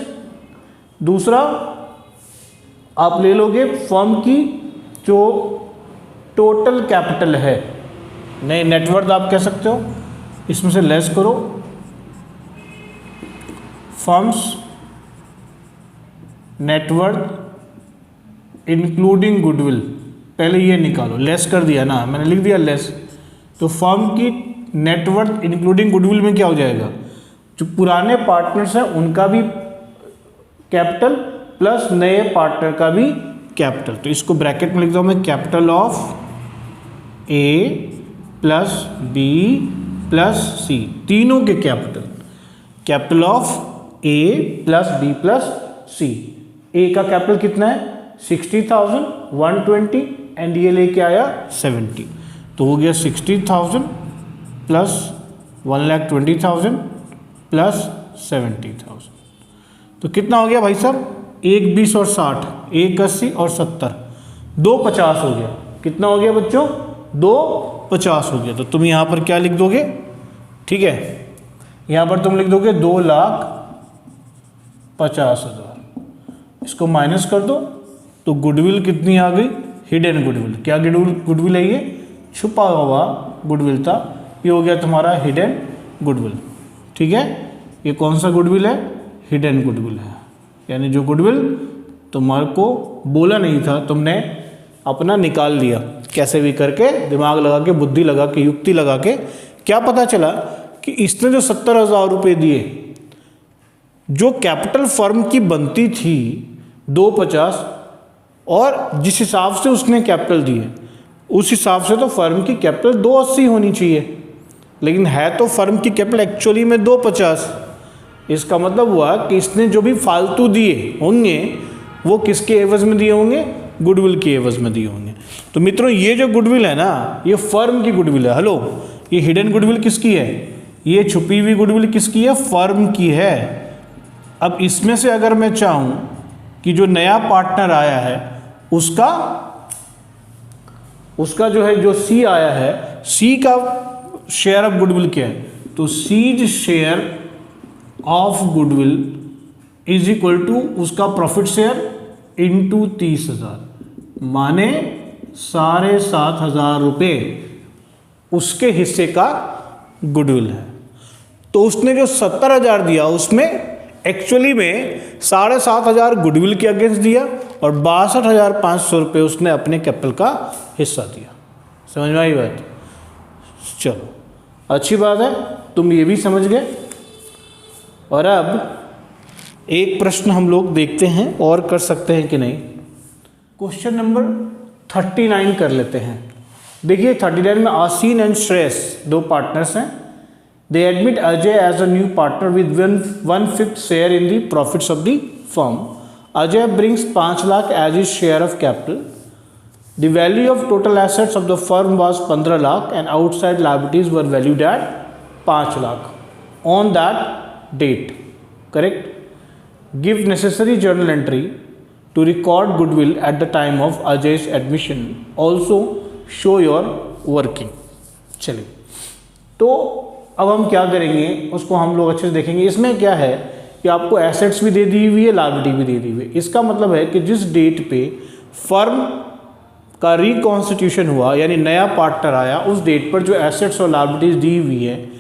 दूसरा आप ले लोगे फर्म की जो टोटल कैपिटल है, नहीं नेटवर्थ आप कह सकते हो, इसमें से लेस करो फर्म्स नेटवर्थ इंक्लूडिंग गुडविल। पहले ये निकालो, लेस कर दिया ना, मैंने लिख दिया लेस। तो फर्म की नेटवर्थ इंक्लूडिंग गुडविल में क्या हो जाएगा, जो पुराने पार्टनर्स हैं उनका भी कैपिटल प्लस नए पार्टनर का भी कैपिटल। तो इसको ब्रैकेट में लिख दो मैं, capital of A plus B plus C, तीनों के capital of A plus B plus C. A का कैपिटल कितना है 60,000, 120 एंड ये लेके आया 70, तो हो गया 60,000 प्लस 1,20,000 प्लस 70,000, तो कितना हो गया भाई साहब, 1 20 और 60, 1 80 और 70, 2 50 हो गया। कितना हो गया बच्चों, 2 50 हो गया। तो तुम यहाँ पर क्या लिख दोगे, ठीक है, यहाँ पर तुम लिख दोगे 2,50,000। इसको माइनस कर दो तो गुडविल कितनी आ गई, हिडन गुडविल। क्या गुडविल है ये, छुपा हुआ गुडविल था, ये हो गया तुम्हारा हिडन गुडविल। ठीक है, ये कौन सा गुडविल है, हिडन गुडविल है, यानी जो गुडविल तुम्हारे को बोला नहीं था, तुमने अपना निकाल लिया कैसे भी करके, दिमाग लगा के, बुद्धि लगा के, युक्ति लगा के। क्या पता चला कि इसने जो 70,000 रुपये दिए, जो कैपिटल फर्म की बनती थी 250, और जिस हिसाब से उसने कैपिटल दिए उस हिसाब से तो फर्म की कैपिटल 280 होनी चाहिए, लेकिन है तो फर्म की कैपिटल एक्चुअली में 250। इसका मतलब हुआ कि इसने जो भी फालतू दिए होंगे वो किसके एवज में दिए होंगे, गुडविल के एवज में दिए होंगे। तो मित्रों ये जो गुडविल है ना, ये फर्म की गुडविल है। हेलो, ये हिडन गुडविल किसकी है, ये छुपी हुई गुडविल किसकी है, फर्म की है। अब इसमें से अगर मैं चाहूं कि जो नया पार्टनर आया है उसका जो है, जो सी आया है, सी का शेयर ऑफ गुडविल क्या है, तो C's share of goodwill is equal to उसका प्रॉफिट शेयर इंटू 30,000, माने 7,500 रुपये उसके हिस्से का गुडविल है। तो उसने जो 70,000 दिया उसमें एक्चुअली में 7,500 गुडविल के अगेंस्ट दिया और 62,500 रुपये उसने अपने कैपिटल का हिस्सा दिया। समझ में आई बात, चलो अच्छी बात है, तुम ये भी समझ गए। और अब एक प्रश्न हम लोग देखते हैं और कर सकते हैं कि नहीं। क्वेश्चन नंबर 39 कर लेते हैं। देखिए 39 में आसीन एंड श्रेयस दो पार्टनर्स हैं। They admit Ajay as a new partner with 1/5 share in the profits of the firm. Ajay brings 5 lakh as his share of capital. The value of total assets of the firm was 15 lakh and outside liabilities were valued at 5 lakh on that date. Correct? Give necessary journal entry to record goodwill at the time of Ajay's admission. Also show your working. चलिए, तो अब हम क्या करेंगे उसको हम लोग अच्छे से देखेंगे। इसमें क्या है कि आपको एसेट्स भी दे दी हुई है, लायबिलिटी भी दे दी हुई है। इसका मतलब है कि जिस डेट पे फर्म का रिकॉन्स्टिट्यूशन हुआ, यानी नया पार्टनर आया, उस डेट पर जो एसेट्स और लायबिलिटीज़ दी हुई है,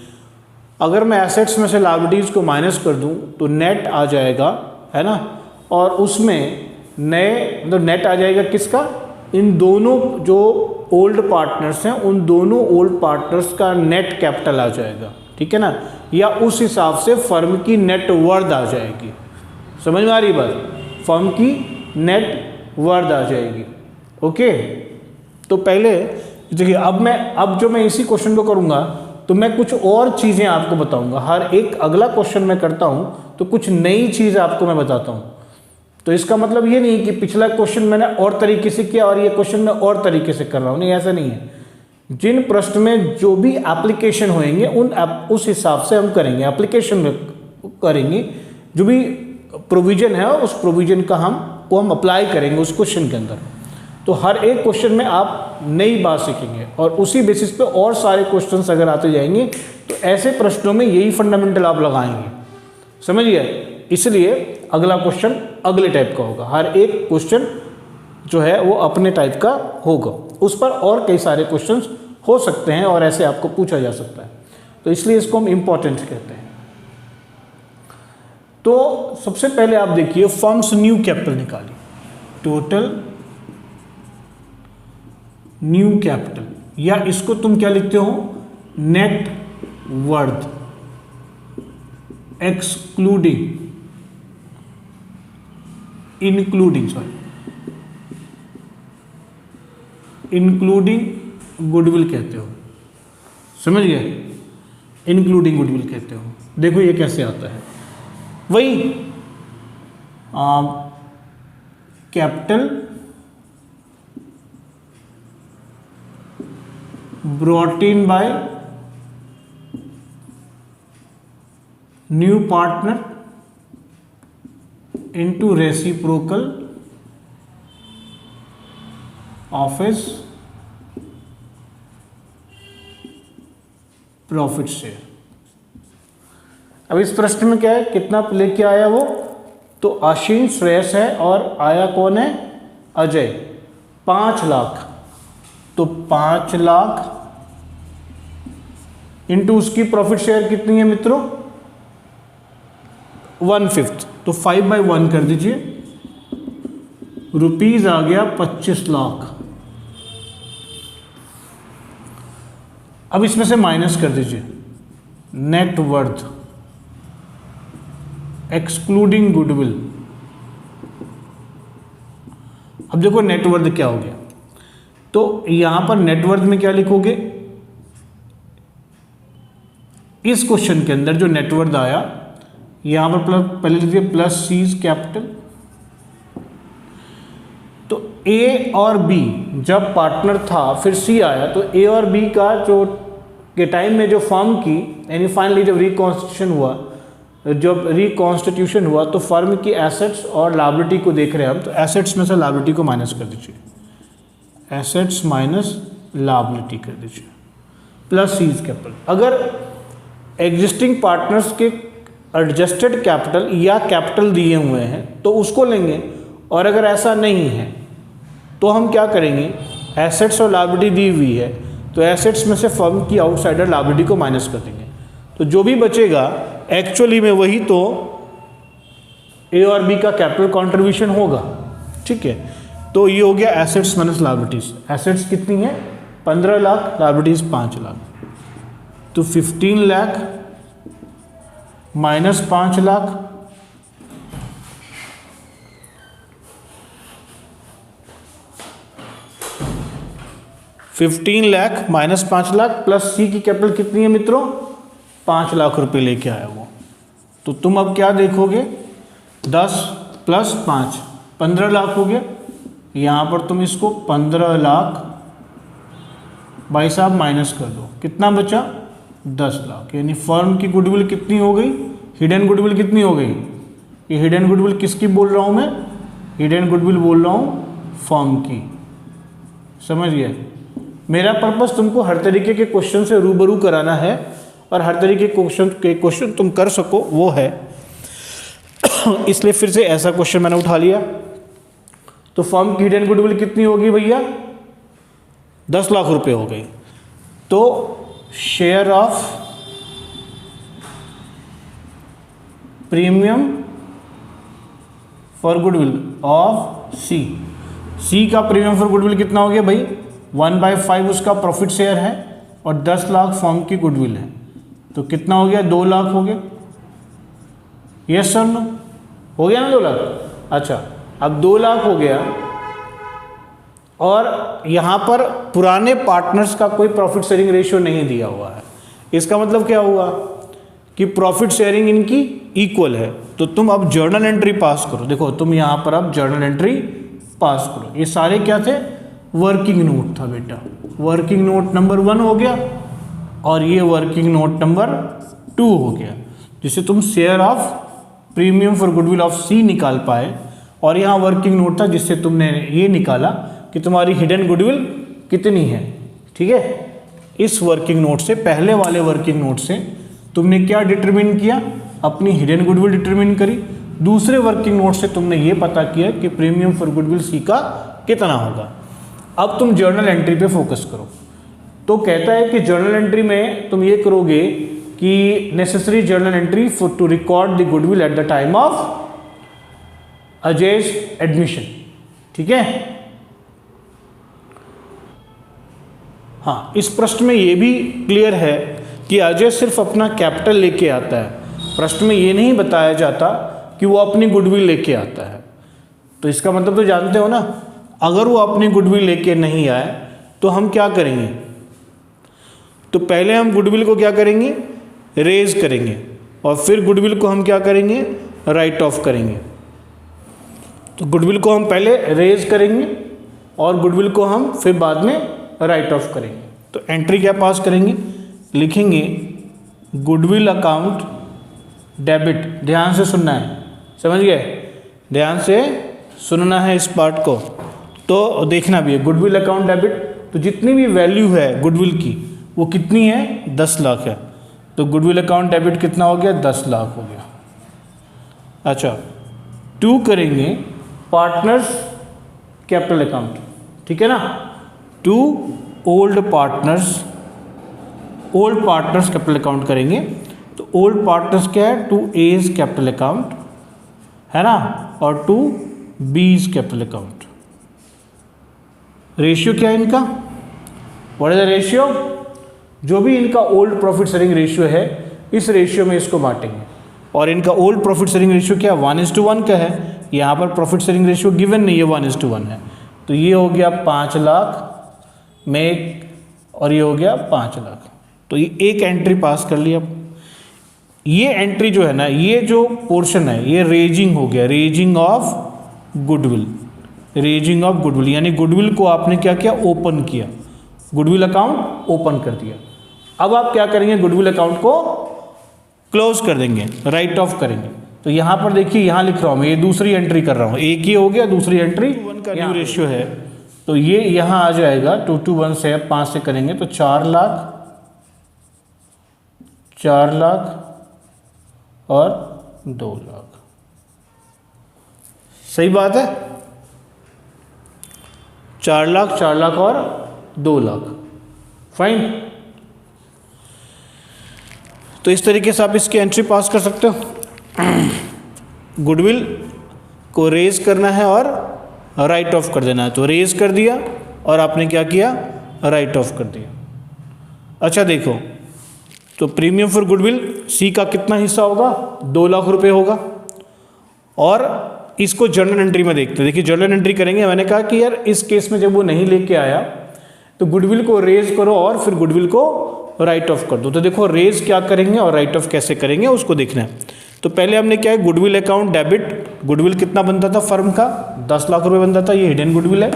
अगर मैं एसेट्स में से लायबिलिटीज़ को माइनस कर दूं तो नेट आ जाएगा, है ना, और उसमें नए मतलब नेट आ जाएगा किसका, इन दोनों जो ओल्ड पार्टनर्स हैं उन दोनों ओल्ड पार्टनर्स का नेट कैपिटल आ जाएगा। ठीक है ना, या उस हिसाब से फर्म की नेट वर्थ आ जाएगी। समझ में आ रही बात, फर्म की नेट वर्थ आ जाएगी। ओके, तो पहले देखिए, अब जो मैं इसी क्वेश्चन को करूंगा तो मैं कुछ और चीज़ें आपको बताऊंगा। हर एक अगला क्वेश्चन मैं करता हूं तो कुछ नई चीज़ आपको मैं बताता हूं। तो इसका मतलब ये नहीं कि पिछला क्वेश्चन मैंने और तरीके से किया और ये क्वेश्चन मैं और तरीके से कर रहा हूँ, नहीं, ऐसा नहीं है। जिन प्रश्न में जो भी एप्लीकेशन होंगे उस हिसाब से हम करेंगे, एप्लीकेशन में करेंगे, जो भी प्रोविजन है उस प्रोविजन का हम अप्लाई करेंगे उस क्वेश्चन के अंदर। तो हर एक क्वेश्चन में आप नई बात सीखेंगे और उसी बेसिस पे और सारे क्वेश्चंस अगर आते जाएंगे तो ऐसे प्रश्नों में यही फंडामेंटल आप लगाएंगे। समझिए, इसलिए अगला क्वेश्चन अगले टाइप का होगा। हर एक क्वेश्चन जो है वो अपने टाइप का होगा, उस पर और कई सारे क्वेश्चंस हो सकते हैं और ऐसे आपको पूछा जा सकता है, तो इसलिए इसको हम इम्पोर्टेंट कहते हैं। तो सबसे पहले आप देखिए, फर्म्स न्यू कैपिटल निकाली, टोटल न्यू कैपिटल, या इसको तुम क्या लिखते हो, net worth excluding including goodwill कहते हो। समझ गए, इंक्लूडिंग गुडविल कहते हो। देखो ये कैसे आता है, वही capital brought in bye new partner into reciprocal office profit share. अब इस प्रश्न में क्या है, कितना लेके आया वो, तो आशीन श्रेयस है और आया कौन है, अजय, 5 लाख। तो 5 लाख इंटू उसकी प्रॉफिट शेयर कितनी है मित्रों, 1/5, तो 5/1 कर दीजिए, रुपीज आ गया 25 लाख। अब इसमें से माइनस कर दीजिए नेट वर्थ एक्सक्लूडिंग गुडविल। अब देखो नेटवर्थ क्या हो गया, तो यहां पर नेटवर्थ में क्या लिखोगे, इस क्वेश्चन के अंदर जो नेटवर्थ आया यहां पर पहले लिखिए प्लस सीज कैपिटल। तो ए और बी जब पार्टनर था फिर सी आया, तो ए और बी का जो के टाइम में जो फर्म की यानी फाइनली जब रिकॉन्स्टिट्यूशन हुआ तो फर्म की एसेट्स और लायबिलिटी को देख रहे हैं हम, तो एसेट्स में से लायबिलिटी को माइनस कर दीजिए, एसेट्स माइनस लायबिलिटी कर दीजिए, प्लस सीज कैपिटल। अगर एग्जिस्टिंग पार्टनर्स के एडजस्टेड कैपिटल या कैपिटल दिए हुए हैं तो उसको लेंगे, और अगर ऐसा नहीं है तो हम क्या करेंगे, एसेट्स और लायबिलिटी दी हुई है तो एसेट्स में से फर्म की आउटसाइडर लायबिलिटी को माइनस कर देंगे, तो जो भी बचेगा एक्चुअली में वही तो ए और बी का कैपिटल कंट्रीब्यूशन होगा। ठीक है, तो ये हो गया एसेट्स माइनस लायबिलिटीज। एसेट्स कितनी है 15 लाख, लायबिलिटीज 5 लाख, तो 15 लाख माइनस 5 लाख, -5 लाख प्लस सी की कैपिटल कितनी है मित्रों, 5 लाख रुपए लेके आया वो। तो तुम अब क्या देखोगे, 10 + 5 15 लाख हो गया। यहाँ पर तुम इसको 15 लाख भाई साहब माइनस कर दो, कितना बचा 10 लाख, यानी फर्म की गुडविल कितनी हो गई, हिडन गुडविल कितनी हो गई। ये हिडन गुडविल किसकी बोल रहा हूँ मैं, हिडन गुडविल बोल रहा हूँ फर्म की। समझ गए, मेरा पर्पस तुमको हर तरीके के क्वेश्चन से रूबरू कराना है और हर तरीके के क्वेश्चन तुम कर सको वो है, इसलिए फिर से ऐसा क्वेश्चन मैंने उठा लिया। तो फर्म की हिडन गुडविल कितनी होगी भैया, 10 लाख रुपए हो गई। तो share of premium for goodwill of C का प्रीमियम फॉर गुडविल कितना हो गया भाई, 1/5 उसका प्रॉफिट शेयर है और 10 लाख फर्म की गुडविल है, तो कितना हो गया 2 लाख हो गया। यस सर नो, हो गया ना 2 लाख। अच्छा, अब 2 लाख हो गया और यहाँ पर पुराने पार्टनर्स का कोई प्रॉफिट शेयरिंग रेशियो नहीं दिया हुआ है। इसका मतलब क्या हुआ कि प्रॉफिट शेयरिंग इनकी इक्वल है। तो तुम अब जर्नल एंट्री पास करो। देखो तुम यहाँ पर अब जर्नल एंट्री पास करो। ये सारे क्या थे, वर्किंग नोट था बेटा। वर्किंग नोट नंबर 1 हो गया और ये वर्किंग नोट नंबर 2 हो गया, जिसे तुम share of premium for goodwill of C निकाल पाए। और यहाँ वर्किंग नोट था जिससे तुमने ये निकाला कि तुम्हारी हिडन गुडविल कितनी है। ठीक है, इस वर्किंग नोट से, पहले वाले वर्किंग नोट से तुमने क्या डिटरमिन किया, अपनी हिडन गुडविल डिटरमिन करी। दूसरे वर्किंग नोट से तुमने ये पता किया कि प्रीमियम फॉर गुडविल सी का कितना होगा। अब तुम जर्नल एंट्री पे फोकस करो। तो कहता है कि जर्नल एंट्री में तुम ये करोगे कि necessary journal entry for to record the goodwill at the time of Ajay's admission. ठीक है, हाँ, इस प्रश्न में ये भी क्लियर है कि अजय सिर्फ अपना कैपिटल लेके आता है। प्रश्न में ये नहीं बताया जाता कि वो अपनी गुडविल लेके आता है। तो इसका मतलब तो जानते हो ना, अगर वो अपनी गुडविल लेके नहीं आए तो हम क्या करेंगे, तो पहले हम गुडविल को क्या करेंगे, रेज करेंगे, और फिर गुडविल को हम क्या करेंगे, राइट ऑफ करेंगे। तो गुडविल को हम पहले रेज करेंगे और गुडविल को हम फिर बाद में राइट ऑफ करेंगे। तो एंट्री क्या पास करेंगे, लिखेंगे गुडविल अकाउंट डेबिट, ध्यान से सुनना है, समझ गए, ध्यान से सुनना है इस पार्ट को, तो देखना भी है। गुडविल अकाउंट डेबिट, तो जितनी भी वैल्यू है गुडविल की वो कितनी है, 10 लाख है, तो गुडविल अकाउंट डेबिट कितना हो गया, 10 लाख हो गया। अच्छा, 2 करेंगे पार्टनर्स कैपिटल अकाउंट, ठीक है ना, 2 ओल्ड पार्टनर्स कैपिटल अकाउंट करेंगे। तो ओल्ड पार्टनर्स क्या है, 2 A's कैपिटल अकाउंट है ना, और 2 B's कैपिटल अकाउंट। रेशियो क्या है इनका, व्हाट इज द रेशियो, जो भी इनका ओल्ड प्रॉफिट शेयरिंग रेशियो है इस रेशियो में इसको बांटेंगे। और इनका ओल्ड प्रॉफिट शेयरिंग रेशियो क्या 1:1 का है, यहाँ पर प्रॉफिट शेयरिंग रेशियो गिवन नहीं है, 1:1 है, तो ये हो गया 5 लाख में, और ये हो गया 5 लाख। तो ये एक एंट्री पास कर लिया। ये एंट्री जो है ना, ये जो पोर्शन है ये रेजिंग हो गया, raising of goodwill, raising of goodwill, यानी गुडविल को आपने क्या किया, ओपन किया, गुडविल अकाउंट ओपन कर दिया। अब आप क्या करेंगे, गुडविल अकाउंट को क्लोज कर देंगे, राइट ऑफ करेंगे। तो यहाँ पर देखिए, यहाँ लिख रहा हूँ मैं, ये दूसरी एंट्री कर रहा हूँ, एक ये हो गया, दूसरी एंट्री 1 का न्यू रेशियो है, तो ये यहाँ आ जाएगा 2:1 से, 5 से करेंगे तो 4 लाख और 2 लाख। सही बात है, 4 लाख और 2 लाख, फाइन। तो इस तरीके से आप इसकी एंट्री पास कर सकते हो। गुडविल को रेज करना है और राइट ऑफ कर देना है, तो रेज कर दिया और आपने क्या किया, राइट ऑफ कर दिया। अच्छा देखो, तो प्रीमियम फॉर गुडविल सी का कितना हिस्सा होगा, 2 लाख रुपए होगा। और इसको जर्नल एंट्री में देखते हैं। देखिए जर्नल एंट्री करेंगे, मैंने कहा कि यार इस केस में जब वो नहीं लेके आया तो गुडविल को रेज करो और फिर गुडविल को राइट ऑफ कर दो। तो देखो रेज क्या करेंगे और राइट ऑफ कैसे करेंगे उसको देखना है। तो पहले हमने क्या है, गुडविल अकाउंट डेबिट, गुडविल कितना बनता था फर्म का, 10 लाख रुपए बनता था, ये हिडन गुडविल है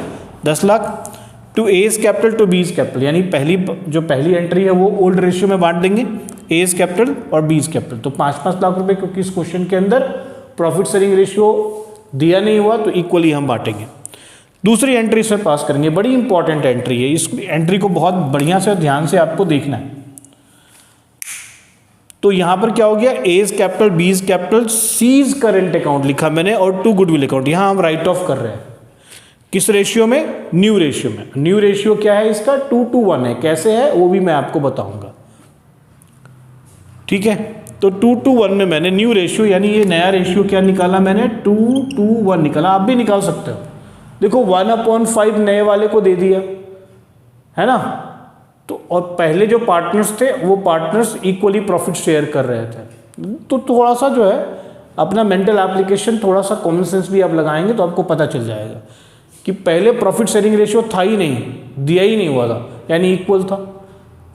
10 lakh. To A's capital to B's capital, यानी पहली एंट्री है वो ओल्ड रेशियो में बांट देंगे, एज कैपिटल और बीज कैपिटल। तो 5-5 लाख रुपए, क्योंकि इस क्वेश्चन के अंदर प्रॉफिट शेयरिंग रेशियो दिया नहीं हुआ तो इक्वली हम बांटेंगे। दूसरी एंट्री से पास करेंगे, बड़ी इंपॉर्टेंट एंट्री है, इस एंट्री को बहुत बढ़िया से ध्यान से आपको देखना है। तो यहां पर क्या हो गया, A's capital B's capital C's current account लिखा मैंने और 2 गुडविल अकाउंट, यहां हम राइट ऑफ कर रहे हैं। किस रेशियो में, न्यू रेशियो में। न्यू रेशियो क्या है इसका, 2:1 है। कैसे है वो भी मैं आपको बताऊंगा, ठीक है। तो 2:1 में मैंने न्यू रेशियो, यानी ये नया रेशियो क्या निकाला मैंने, 2:1 निकाला। आप भी निकाल सकते हो। देखो 1/5 नए वाले को दे दिया है ना, तो और पहले जो पार्टनर्स थे वो पार्टनर्स इक्वली प्रॉफिट शेयर कर रहे थे। तो थोड़ा सा जो है अपना मेंटल एप्लीकेशन, थोड़ा सा कॉमन सेंस भी आप लगाएंगे तो आपको पता चल जाएगा कि पहले प्रॉफिट शेयरिंग रेशियो था ही नहीं, दिया ही नहीं हुआ था, यानी इक्वल था।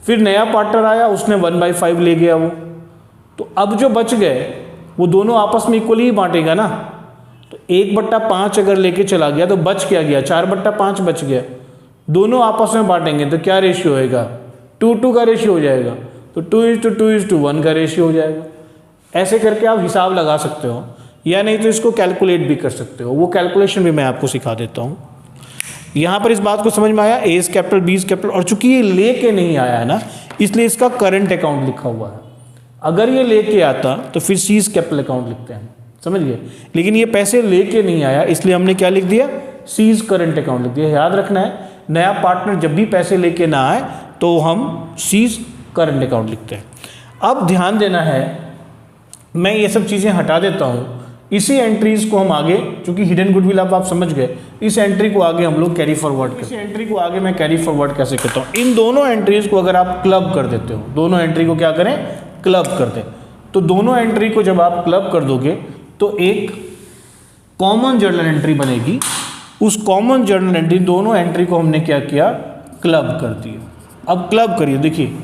फिर नया पार्टनर आया, उसने 1/5 ले गया वो, तो अब जो बच गए वो दोनों आपस में इक्वली ही बांटेगा ना। तो 1/5 अगर लेके चला गया तो बच क्या गया, 4/5 बच गया। दोनों आपस में बांटेंगे तो क्या रेशियो होएगा, 2:2 का रेशियो हो जाएगा। तो 2:2:1 का रेशियो हो जाएगा। ऐसे करके आप हिसाब लगा सकते हो, या नहीं तो इसको कैलकुलेट भी कर सकते हो। वो कैलकुलेशन भी मैं आपको सिखा देता हूँ। यहाँ पर इस बात को समझ में आया, एज कैपिटल बीज कैपिटल, और चूंकि ये लेके नहीं आया है ना, इसलिए इसका करंट अकाउंट लिखा हुआ है। अगर ये लेके आता तो फिर सीज कैपिटल अकाउंट लिखते हैं, समझ गए। लेकिन ये पैसे लेके नहीं आया, इसलिए हमने क्या लिख दिया, सीज करंट अकाउंट लिख दिया। याद रखना है, नया पार्टनर जब भी पैसे लेके ना आए तो हम सीज करंट अकाउंट लिखते हैं। अब ध्यान देना है, मैं ये सब चीज़ें हटा देता हूँ। इसी एंट्रीज को हम आगे, चूंकि हिडन गुडविल अब आप समझ गए, इस एंट्री को आगे हम लोग कैरी फॉरवर्ड करते हैं। इस एंट्री को आगे मैं कैरी फॉरवर्ड कैसे करता हूँ, इन दोनों एंट्रीज को अगर आप क्लब कर देते हो, दोनों एंट्री को क्या करें, क्लब कर दें। तो दोनों एंट्री को जब आप क्लब कर दोगे तो एक कॉमन जर्नल एंट्री बनेगी। उस कॉमन जर्नल एंट्री, दोनों एंट्री को हमने क्या किया, क्लब कर दिया। अब क्लब करिए, देखिए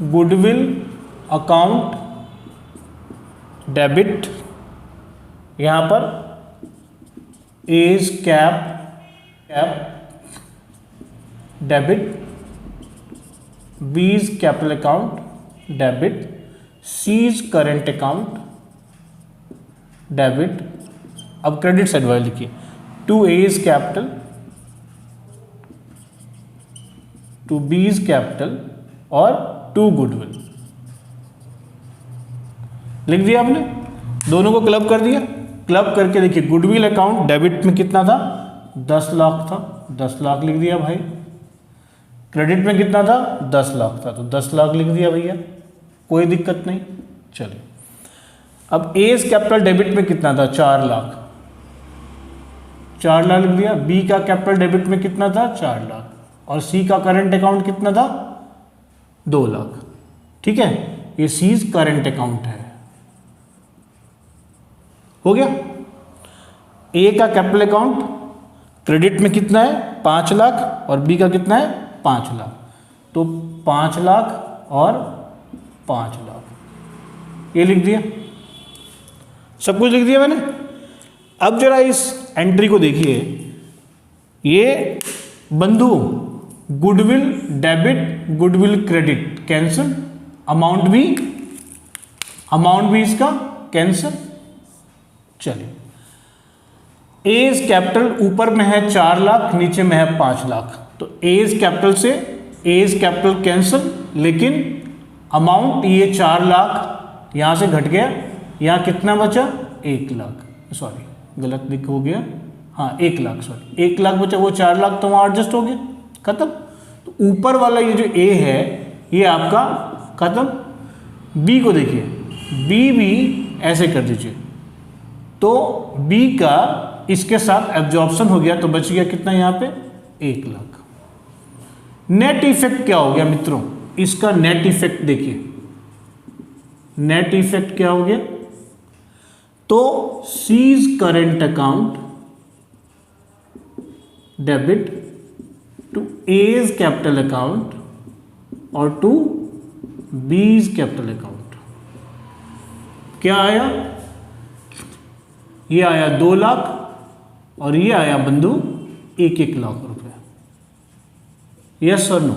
गुडविल अकाउंट डेबिट, यहां पर A's cap debit, B's capital account debit, C's current account debit, अब क्रेडिट साइड वाले लिखिए, to A is capital, to B is capital और टू गुडविल। लिख दिया आपने, दोनों को क्लब कर दिया। क्लब करके देखिए गुडविल अकाउंट डेबिट में कितना था, 10 लाख था, 10 लाख लिख दिया भाई। क्रेडिट में कितना था, 10 लाख था, तो 10 लाख लिख दिया भैया, कोई दिक्कत नहीं। चलिए अब एज कैपिटल डेबिट में कितना था, 4 लाख, 4 लाख लिख दिया। बी का कैपिटल डेबिट में कितना था, 4 लाख, और सी का करंट अकाउंट कितना था, 2 लाख। ठीक है, ये सीज करंट अकाउंट है, हो गया। ए का कैपिटल अकाउंट क्रेडिट में कितना है, 5 लाख, और बी का कितना है, 5 लाख, तो 5 लाख और 5 लाख, ये लिख दिया, सब कुछ लिख दिया मैंने। अब जरा इस एंट्री को देखिए, ये बंधु goodwill debit, goodwill credit cancel, amount भी इसका कैंसिल। चलिए एज कैपिटल ऊपर में है 4 लाख, नीचे में है 5 लाख, तो एज कैपिटल से एज कैपिटल कैंसिल, लेकिन अमाउंट ये 4 लाख यहां से घट गया, यहाँ कितना बचा, 1 लाख, सॉरी गलत लिख हो गया, हाँ 1 लाख, सॉरी 1 लाख बचा, वो 4 लाख तो वहाँ एडजस्ट हो गया, खत्म। तो ऊपर वाला ये जो ए है ये आपका खत्म। बी को देखिए, बी भी ऐसे कर दीजिए, तो बी का इसके साथ एब्जॉर्प्शन हो गया, तो बच गया कितना यहाँ पे, 1 लाख। नेट इफेक्ट क्या हो गया मित्रों, इसका नेट इफेक्ट देखिए, नेट इफेक्ट क्या हो गया, तो C's current account debit to A's capital account और टू बीज कैपिटल अकाउंट, क्या आया, ये आया 2 लाख और ये आया बंधु 1-1 लाख रुपए। यस और नो,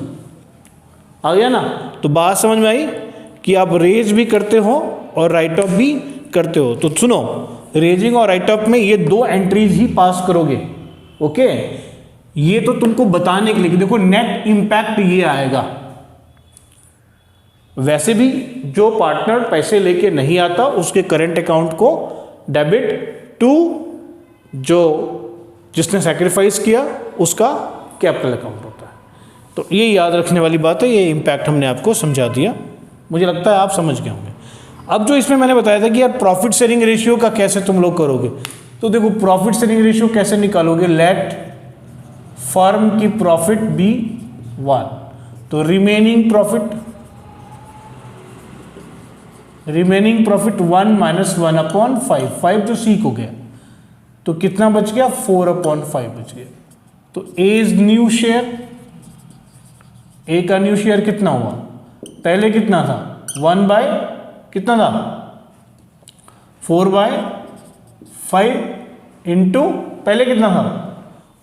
आ गया ना। तो बात समझ में आई कि आप रेज भी करते हो और राइट ऑफ भी करते हो। तो सुनो, रेजिंग और राइट ऑफ में ये 2 एंट्रीज ही पास करोगे, ओके। ये तो तुमको बताने के लिए, देखो नेट इंपैक्ट ये आएगा। वैसे भी जो पार्टनर पैसे लेके नहीं आता उसके करंट अकाउंट को डेबिट टू जो जिसने सैक्रिफाइस किया उसका कैपिटल अकाउंट होता है। तो ये याद रखने वाली बात है, ये इंपैक्ट हमने आपको समझा दिया, मुझे लगता है आप समझ गए होंगे। अब जो इसमें मैंने बताया था कि यार प्रॉफिट शेयरिंग रेशियो का कैसे तुम लोग करोगे, तो देखो प्रॉफिट शेयरिंग रेशियो कैसे निकालोगे, लेट फर्म की प्रॉफिट बी 1, तो रिमेनिंग प्रॉफिट 1 - 1/5, 5 तो सी को गया, तो कितना बच गया, 4/5 बच गया। तो एज न्यू शेयर, ए का न्यू शेयर कितना हुआ, पहले कितना था, 1 बाय कितना था, 4/5 इंटू पहले कितना था,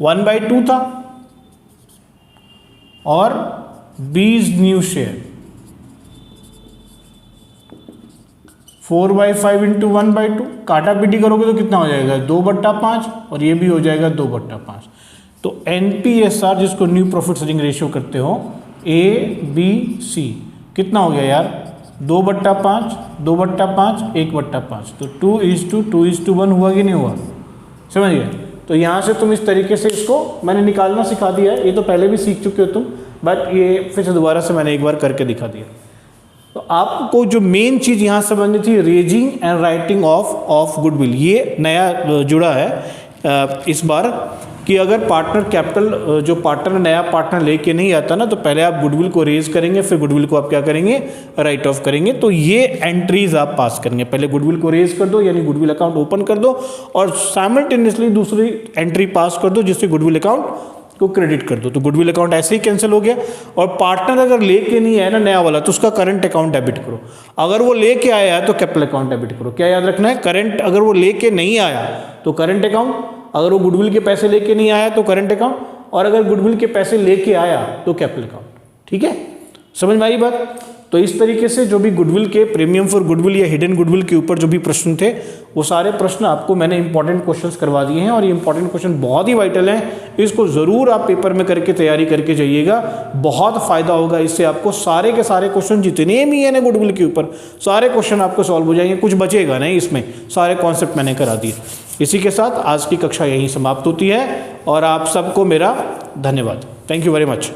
1/2 था, और बीज न्यू शेयर 4/5 इंटू 1/2, काटा पीटी करोगे तो कितना हो जाएगा, 2/5, और ये भी हो जाएगा 2/5। तो NPSR जिसको न्यू प्रॉफिट शेयरिंग रेशियो करते हो, ABC कितना हो गया यार, 2/5, 2/5, 1/5, तो 2:2:1 हुआ कि नहीं हुआ, समझ गए। तो यहाँ से तुम इस तरीके से इसको मैंने निकालना सिखा दिया है, ये तो पहले भी सीख चुके हो तुम, बट ये फिर से दोबारा से मैंने एक बार करके दिखा दिया। तो आपको जो मेन चीज़ यहाँ समझनी थी, raising and writing of goodwill, ये नया जुड़ा है इस बार, कि अगर पार्टनर कैपिटल जो पार्टनर नया पार्टनर लेके नहीं आता ना, तो पहले आप गुडविल को रेज करेंगे, फिर गुडविल को आप क्या करेंगे, राइट ऑफ करेंगे। तो ये एंट्रीज आप पास करेंगे, पहले गुडविल को रेज कर दो यानी गुडविल अकाउंट ओपन कर दो, और साइमल्टेनियसली दूसरी एंट्री पास कर दो जिससे गुडविल अकाउंट को क्रेडिट कर दो। तो गुडविल अकाउंट ऐसे ही कैंसिल हो गया। और पार्टनर अगर लेके नहीं आया ना नया वाला, तो उसका करंट अकाउंट डेबिट करो। अगर वो लेके आया है तो कैपिटल अकाउंट डेबिट करो। क्या याद रखना है, करंट अगर वो लेके नहीं आया तो करंट अकाउंट, अगर वो गुडविल के पैसे लेके नहीं आया तो करंट अकाउंट, और अगर गुडविल के पैसे लेके आया तो कैपिटल अकाउंट। ठीक है, समझ में आई बात? तो इस तरीके से जो भी गुडविल के, प्रीमियम फॉर गुडविल या हिडन गुडविल के ऊपर जो भी प्रश्न थे, वो सारे प्रश्न आपको मैंने इंपॉर्टेंट क्वेश्चंस करवा दिए हैं, और ये इंपॉर्टेंट क्वेश्चन बहुत ही वाइटल हैं। इसको ज़रूर आप पेपर में करके तैयारी करके जाइएगा, बहुत फ़ायदा होगा इससे आपको। सारे के सारे क्वेश्चन जितने भी हैं ना गुडविल के ऊपर, सारे क्वेश्चन आपको सॉल्व हो जाएंगे, कुछ बचेगा नहीं इसमें, सारे कॉन्सेप्ट मैंने करा दिए। इसी के साथ आज की कक्षा यहीं समाप्त होती है, और आप सबको मेरा धन्यवाद। Thank you very much.